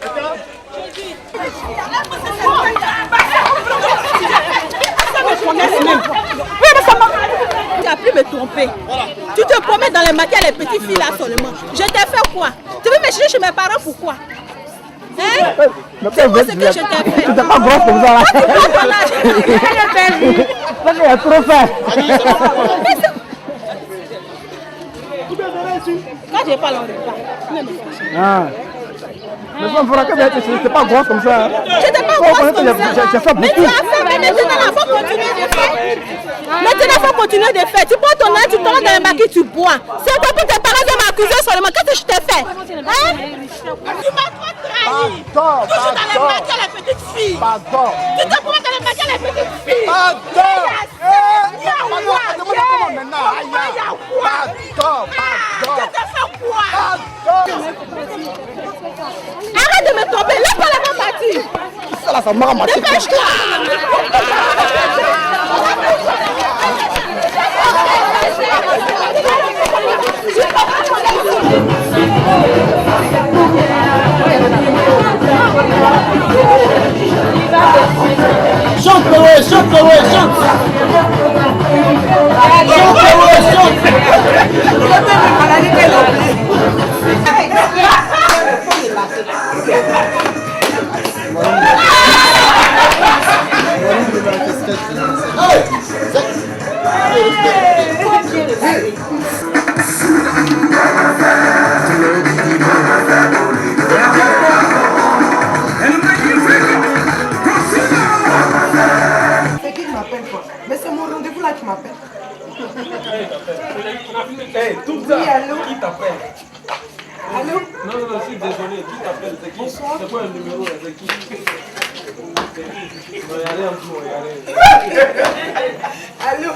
D'accord? Tu as pu me tromper. Tu te promets dans les maquillettes les petites filles là seulement. Je t'ai fait quoi? Tu veux me chercher chez mes parents pourquoi? Hein? Dis-moi ce que je t'ai fait. Tu n'es pas grosse comme ça là. Tu prends ton âge. Parce qu'il a trop fait. Quand je parle en retard. Ah. Mais ça me fera que c'est pas grosse comme ça. Je n'étais pas grosse comme ça. J'ai fait beaucoup. Mais tu as fait, mais maintenant il faut continuer de faire. Maintenant il faut continuer de faire. Tu prends ton âge, tu tombes dans les maquis, tu bois. C'est pas pour tes parents de m'accuser seulement. Qu'est-ce que je t'ai fait? Hein? Tu m'as trop trahi. Pardon, toujours dans les maquis les petites filles. Pardon. Tu te prends dans les maquis les petites filles. Pardon. Arrête de me tromper, laisse-moi la main partir. Ça là, ça m'a ramassé. Dépêche-toi. Chante, ouais, chante, ouais, chante. Chante, ouais, chante. C'est qui m'appelle quoi? Mais c'est mon rendez-vous là qui m'appelle. Hey, tout ça, Oui, allô? qui t'appelle? Allô? Non, je suis désolé, qui t'appelle? C'est qui? Bonsoir. C'est quoi le numéro là? C'est qui? Regardez un peu, regardez. Allô?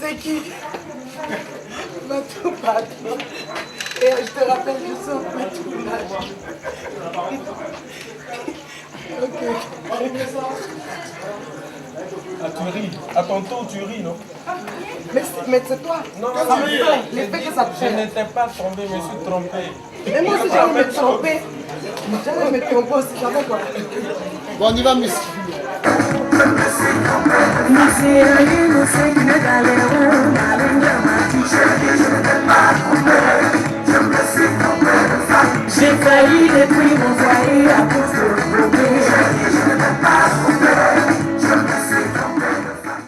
C'est qui? Matou, pardon. Et je te rappelle, je suis en plein tournage. Ok. Ah, tu ris. À ton tour, tu ris, non? Mais c'est toi. Non, Ça me fait l'effet que ça te je fait. n'étais pas trompé, je me suis trompé. Mais moi aussi, j'allais me tromper. J'allais me tromper aussi, j'avais quoi? Bon, on y va, Miss. J'ai failli détruire mon foyer à cause de l'automobile. Je ne m'ai pas trompé, je me suis trompé de femme.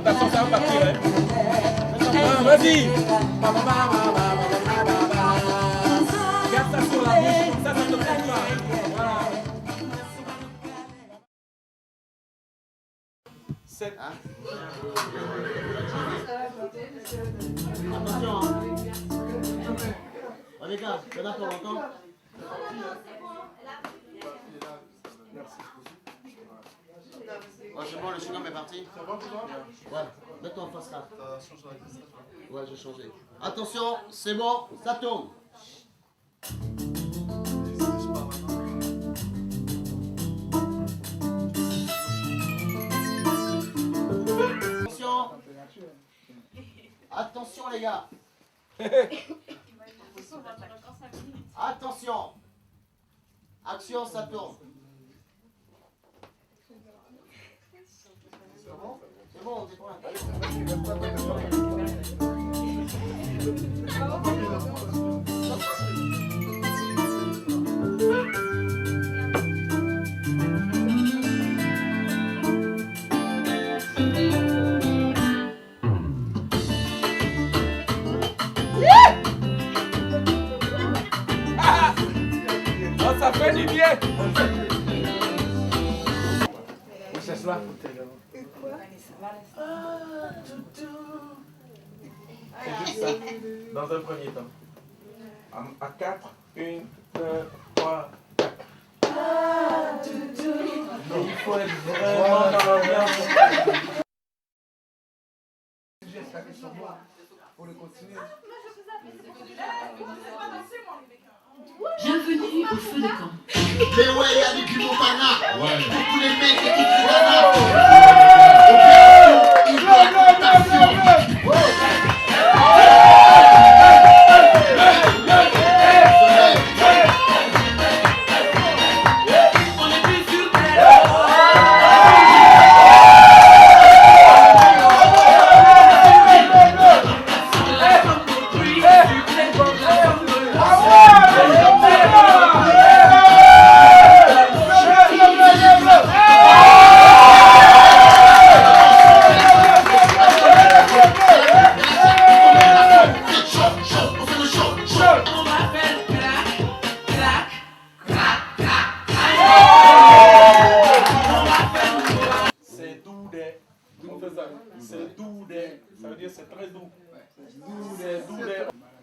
Attention, ça va partir. Vas-y. Garde ça sur la bouche, comme ça ne te prend pas. Voilà. 7. Attention. Oh, les gars, c'est d'accord encore? Ouais, c'est bon, le chewing-gum est parti. Ouais, mets-toi en face là. Ouais, j'ai changé. Attention, c'est bon, ça tourne. Attention. Attention les gars. Attention. Action, ça tourne. C'est bon, on dépend. Oh, ça fait du bien. On cherche là. C'est juste ça, dans un premier temps. À 4, 1, 2, 3, 4. Il faut être vraiment dans l'ambiance. Bienvenue au feu de camp. Mais ouais, il y a du Kimopana. Ouais. Pour tous les mecs qui kiffent C'est doux, ça veut dire c'est très doux. Doux,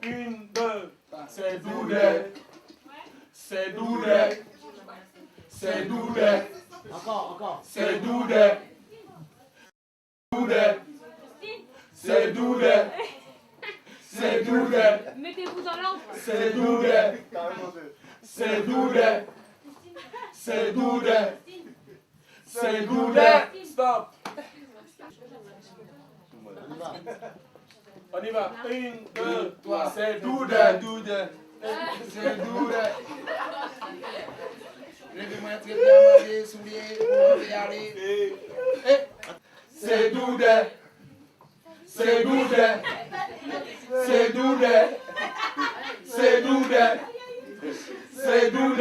1, 2, c'est doux, c'est doux, c'est doux, encore. C'est doux, c'est doux, c'est doux, Mettez-vous dans l'ordre. c'est doux, c'est doux, c'est doux, c'est doux, stop. On y va. 1, 2, 3, c'est doux, c'est doux. Levez-moi très bien, manger, souliers, pour y aller. C'est doux, c'est doux, c'est doux, c'est doux, c'est doux,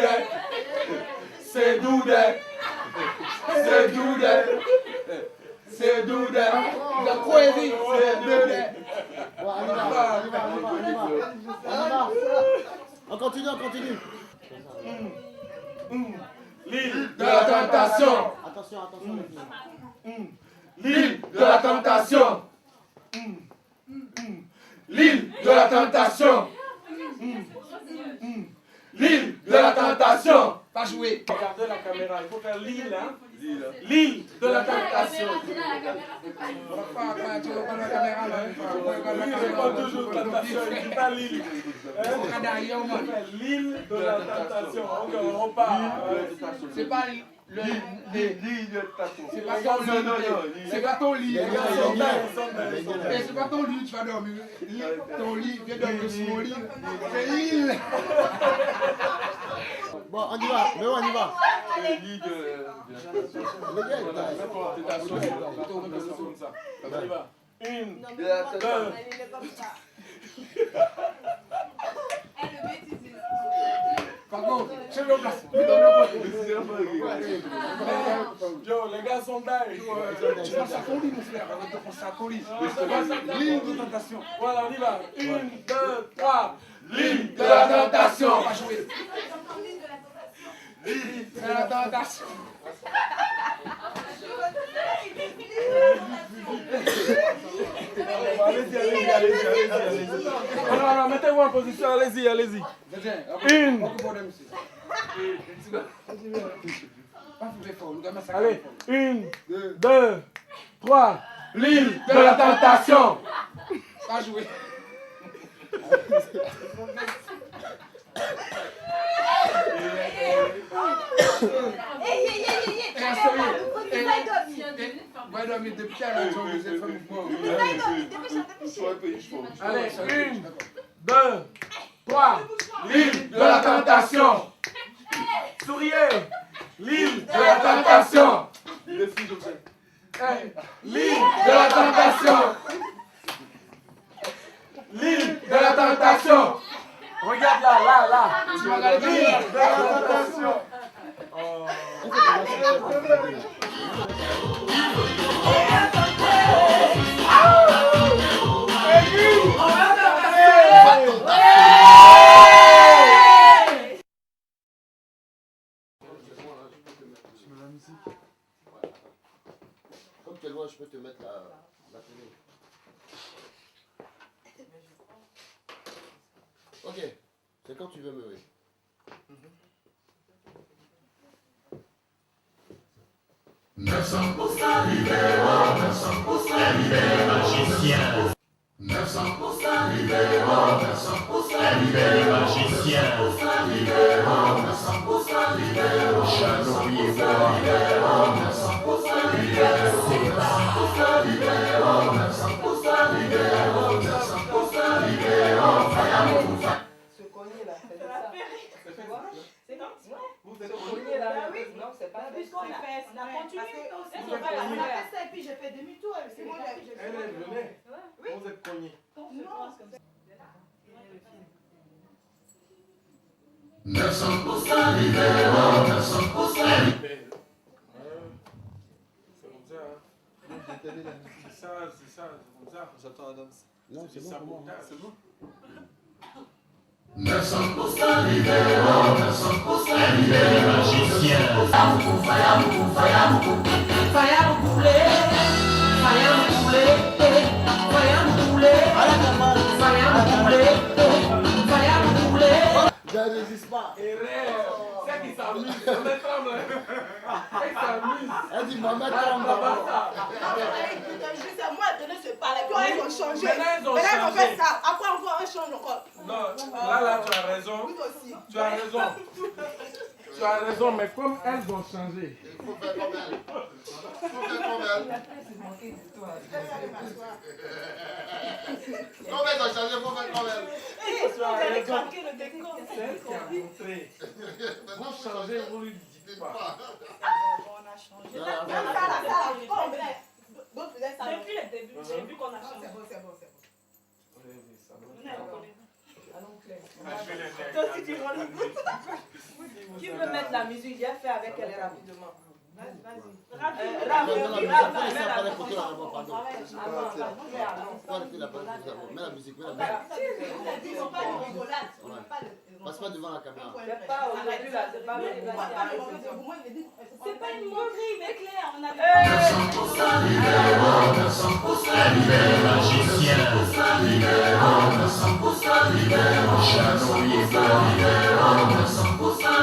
c'est doux, c'est doux, c'est doux, la poésie, c'est doux. On continue. L'île de la tentation. Attention. L'île de la tentation. L'île de la tentation. L'île de la tentation. Pas jouer. Regardez la caméra, il faut faire l'île, hein. L'île de la tentation. On va pas la caméra là. Il pas toujours tentation, il dit pas l'île. L'île de la tentation. On repart. C'est pas c'est pas ton lit. C'est pas ton lit. C'est pas ton lit, tu vas dormir. Ton lit, viens dormir sur mon lit. C'est l'île. Bon, on y va, mais on y va. Une, deux. Par contre, c'est le place. Yo, les gars sont dingues. Tu passes à ton lit, mon frère. Tu passes à ton lit. L'île de tentation. Voilà, on y va. Une, deux, trois. L'île de la tentation. On va jouer. L'île de la tentation. Allez-y. Non, mettez-vous en position, allez-y. Une. Allez, une, deux, trois. L'île de la tentation. Pas jouer. Ouais, non, mais depuis qu'elle a joué, vous êtes Allez, une, deux, trois. L'île de la tentation. Souriez. L'île de la tentation. L'île de la tentation. L'île de la tentation. Regarde là. Tu vas regarder l'île de la tentation. Comme tu es loin, je peux te mettre la télé. Ok, c'est quand tu veux me. 900% libéraux, 900% libéraux, magicien. 900% libéraux, 900% libéraux, magicien. 900% libéraux, 900% libéraux, château libéraux, 900% libéraux, 900% libéraux, 900% libéraux, 900% libéraux, Se cogner là, c'est ça. C'est comme ça. Vous faites cogner là. Non, c'est pas fait. Puisqu'on a fait la continuité aussi. On a fait ça et puis j'ai fait demi-tour. C'est moi qui ai fait. Venez. Vous êtes cognés. Non. 900% libéraux, 900% libéraux. C'est comme ça, hein. C'est ça, c'est comme ça. J'attends la danse. Non, c'est bon. C'est bon. 900% libéraux, 900% libéraux, magicien. Je ne résiste pas. C'est qui s'amuse, Mohamed tremble. Elle s'amuse. Elle dit Mohamed tremble. C'est moi qui donné ce parler. Puis ils ont changé. Maintenant, ils ont Maintenant, ils ont fait changé. ça. Après, on change encore. Non, là, tu as raison. Tu as raison. Tu as raison, mais comme elles ont changé. Il faut faire comme elle. Comme elles ont changé, il faut faire comme elle. Tu as raison. C'est elle qui a montré. Vous changez, vous lui dites pas. On a changé. Depuis le début, j'ai vu qu'on a changé. C'est bon. Toi aussi, tu vois. Qui veut mettre la musique? Viens faire avec elle rapidement. Vas-y. Mets la musique. Passe pas devant la caméra. C'est pas aujourd'hui là, c'est pas C'est pas une moquerie, mais clair. On a 900% libéraux, 900% libéraux, magicien. 900% libéraux, 900% libéraux, château libéraux, 900%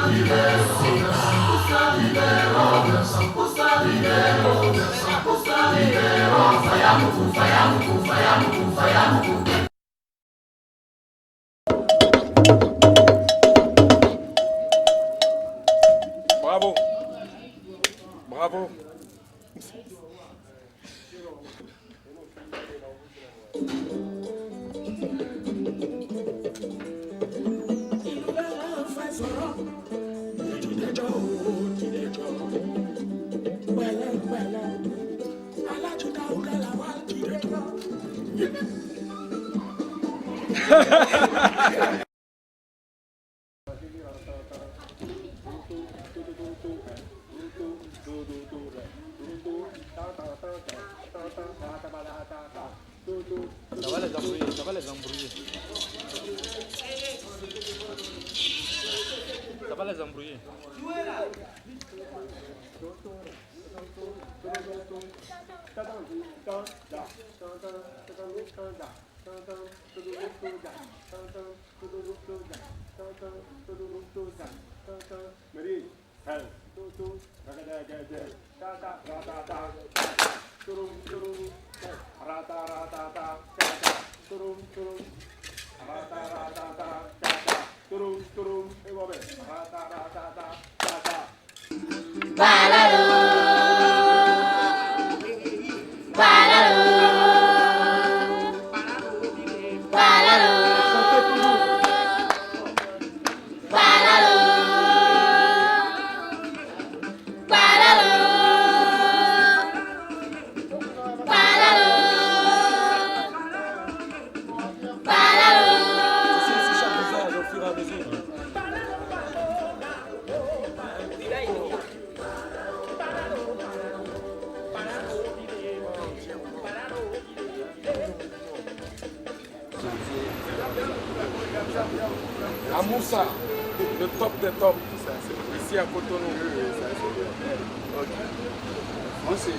Bravo. Bravo. Ça va les embrouiller. Ça va les embrouiller. À Moussa, le top des tops, ici à Cotonou. Ok. Merci.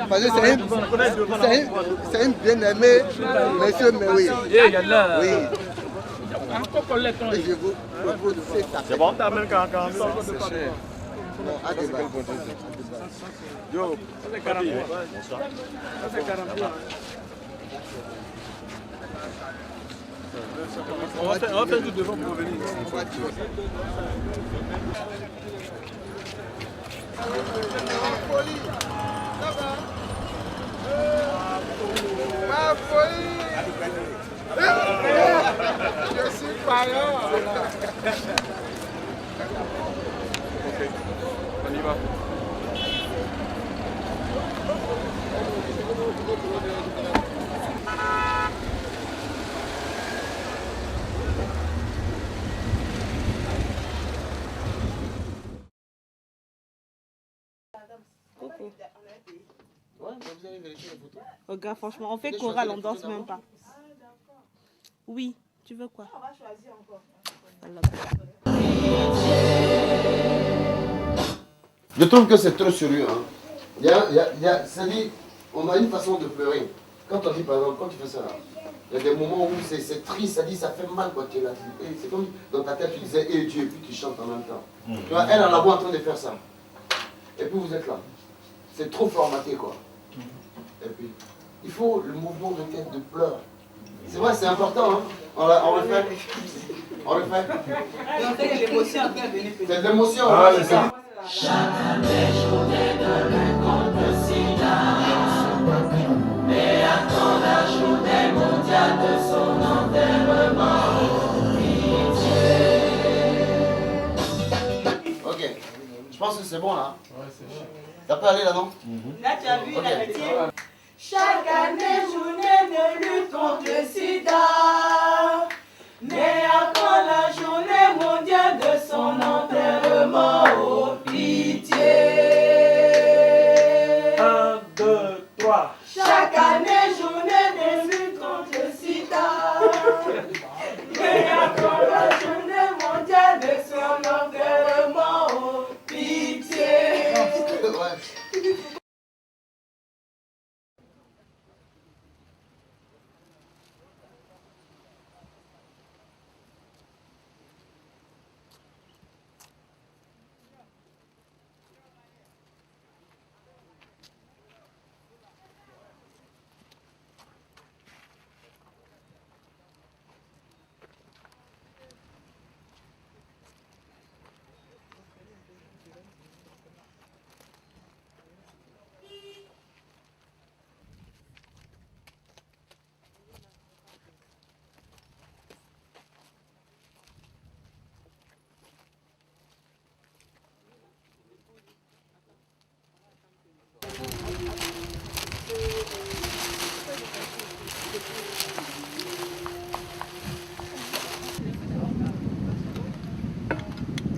Parce que c'est une bien-aimée, monsieur Mewe. Oui. C'est bon, t'as même quand c'est cher. Non, à débat. Yo, c'est 40. C'est 40. On va faire du devant pour revenir. Ma folie! Je suis parent! Ok, on y va. Coucou. Ouais, vous allez vérifier les photos. Regarde, franchement, on fait chorale, on danse même pas. Oui, tu veux quoi? On va choisir encore. Je trouve que c'est trop sérieux. Hein. C'est-à-dire, on a une façon de pleurer. Quand on dit, par exemple, quand tu fais ça là, il y a des moments où c'est triste, ça fait mal quand tu es là. C'est comme dans ta tête, tu disais, et Dieu, et puis tu chantes en même temps. Tu vois, elle a la voix en train de faire ça. Et puis vous êtes là. C'est trop formaté, quoi. Et puis, il faut le mouvement de tête de pleurs. C'est vrai, c'est important, hein. On le fait. On le fait. C'est de l'émotion, Ah, c'est ça. Chaque année, journée de récolte, c'est bon là. Ouais, c'est chic. Ça peut aller là, non? Là, tu as vu, Ok. la métier. Chaque année, journée de lutte contre le sida. Mais après la journée mondiale de son enterrement, oh pitié. 1, 2, 3. Chaque année, journée de lutte contre le sida. Mais après la journée mondiale de son enterrement, oh pitié.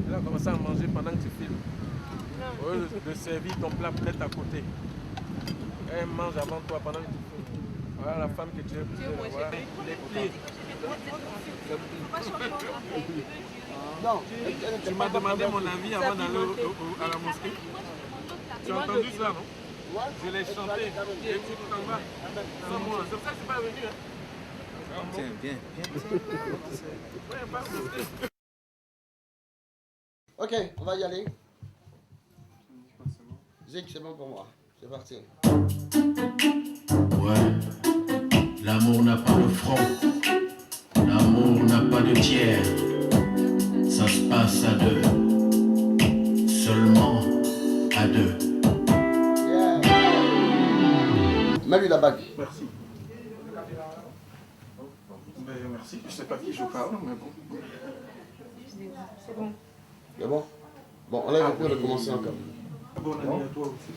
Là, commence à manger pendant que tu filmes. Au lieu de servir ton plat prêt à côté. Elle mange avant toi pendant que tu filmes. Voilà la femme que tu aimes. Voilà. Les plis. Non. Tu m'as demandé mon avis avant d'aller à la mosquée. Tu as entendu ça, non? Je l'ai chanté. Et tu t'en vas sans moi. C'est pour ça que je suis pas venu. Tiens, viens. Ouais, pas de mosquée. Ok, on va y aller. Zik, c'est bon pour moi. C'est parti. Ouais, l'amour n'a pas de front, l'amour n'a pas de tiers, ça se passe à deux, seulement à deux. Mets-lui la bague. Merci. Ben, merci. Je sais pas qui je parle, mais bon. C'est bon. C'est bon? Bon, on lève un peu de commencer encore. Bonne année à toi aussi.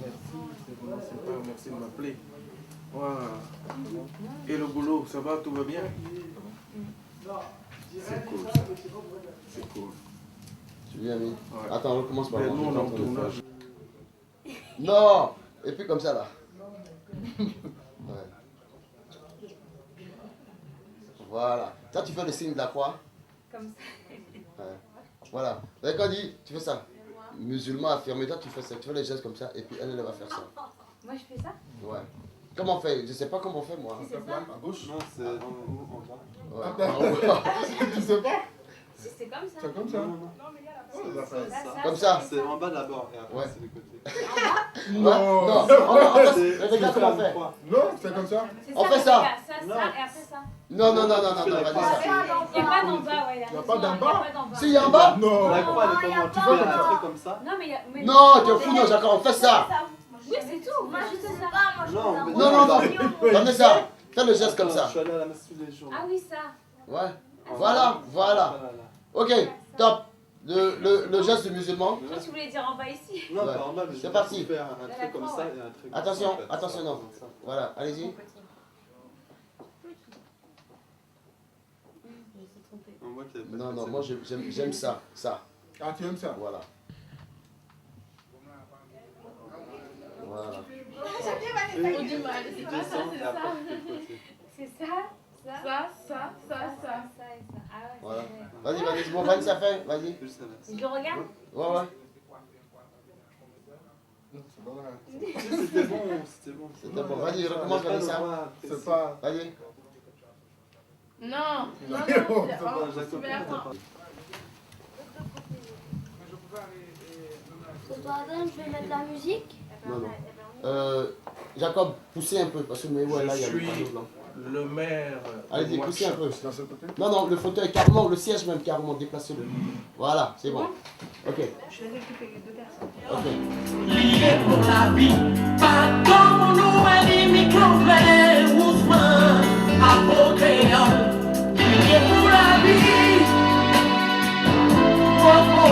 Merci, c'est vraiment sympa. Merci de m'appeler. Voilà. Et le boulot, ça va, tout va bien? C'est cool. C'est cool. Tu viens, ami? Ouais. Attends, on recommence par Mais là. nous, on est en tournage. Non! Et puis comme ça, là. Ouais. Voilà. Toi, tu fais le signe de la croix. Comme ça. Ouais. Voilà. Vous avez quand dit, tu fais ça. Musulman affirmé, toi, tu fais ça. Tu fais les gestes comme ça, et puis elle va faire ça. Moi, je fais ça? Ouais. Comment on fait? Je sais pas comment on fait, moi. C'est ça? À gauche? Non, c'est en bas. Ouais. Tu sais pas? Si, c'est comme ça. C'est comme ça. Comme ça. C'est en bas d'abord, et après Ouais. c'est les côtés. Non, non, regarde comment on fait. Non, c'est comme ça. On fait ça. Ça, et après ça. Non, non, non, non, non, Il non, n'y a vas-y. pas d'en bas, ouais. Il n'y a pas d'en bas. Si, il y a en bas? Non. La croix, elle est comment? Tu fais un truc comme ça? Non, mais il y a. Non, tu es fou, non, Jacques, on fait ça. Oui, c'est tout. Moi, je fais ça. Non, non, non. Fais ça. Fais le geste comme ça. Je suis allé à la messe tous les jours. Ah oui, ça. Ouais. Voilà, voilà. Ok, top. Le geste du musulman. Toi, tu voulais dire en bas ici. Non, Ouais. pas en bas, mais C'est parti. faire un truc comme ça et un truc comme Attention, ça, en fait. attention, non. Voilà, allez-y. Non, non, moi j'aime ça, ça. Ah, tu aimes ça? Voilà. Voilà. C'est ça. Ça. Voilà. Vas-y, vas-y, bon, vas-y, ça fait, vas-y. Je le regarde? Ouais, ouais. C'était bon, c'était bon. C'était bon, vas-y, recommence, Vanessa. C'est pas... Vas-y. Non. Je vais mettre la musique. Non, non. Jacob, poussez un peu, parce que mais ouais, là, il y a le panneau blanc. Le maire. Allez-y, poussez un peu. Non, non, le fauteuil, carrément, le siège même, carrément, déplacez-le. Voilà, c'est bon. Ok. Je vais récupérer deux personnes. Ok. Lié pour la vie, pas comme nous, elle micro-clés, Ousmane, apocréole. Lié pour la vie, oh, oh.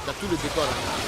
T'as tout le décor là.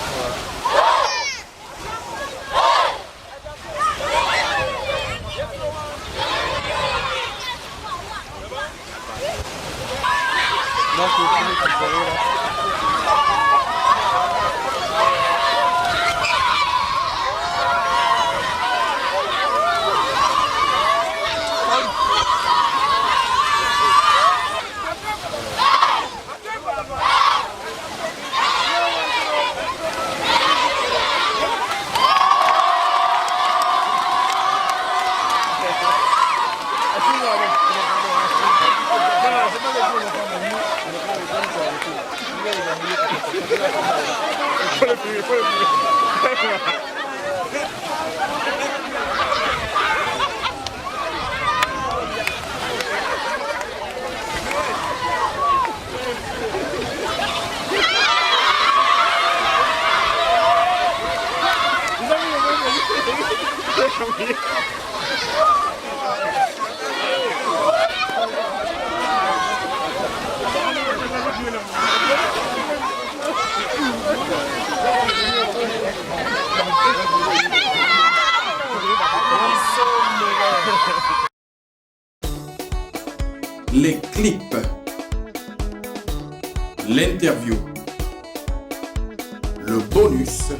Les clips, l'interview, le bonus,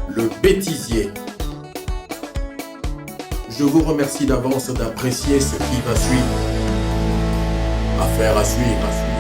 le bêtisier. Je vous remercie d'avance d'apprécier ce qui va suivre. Affaire à suivre.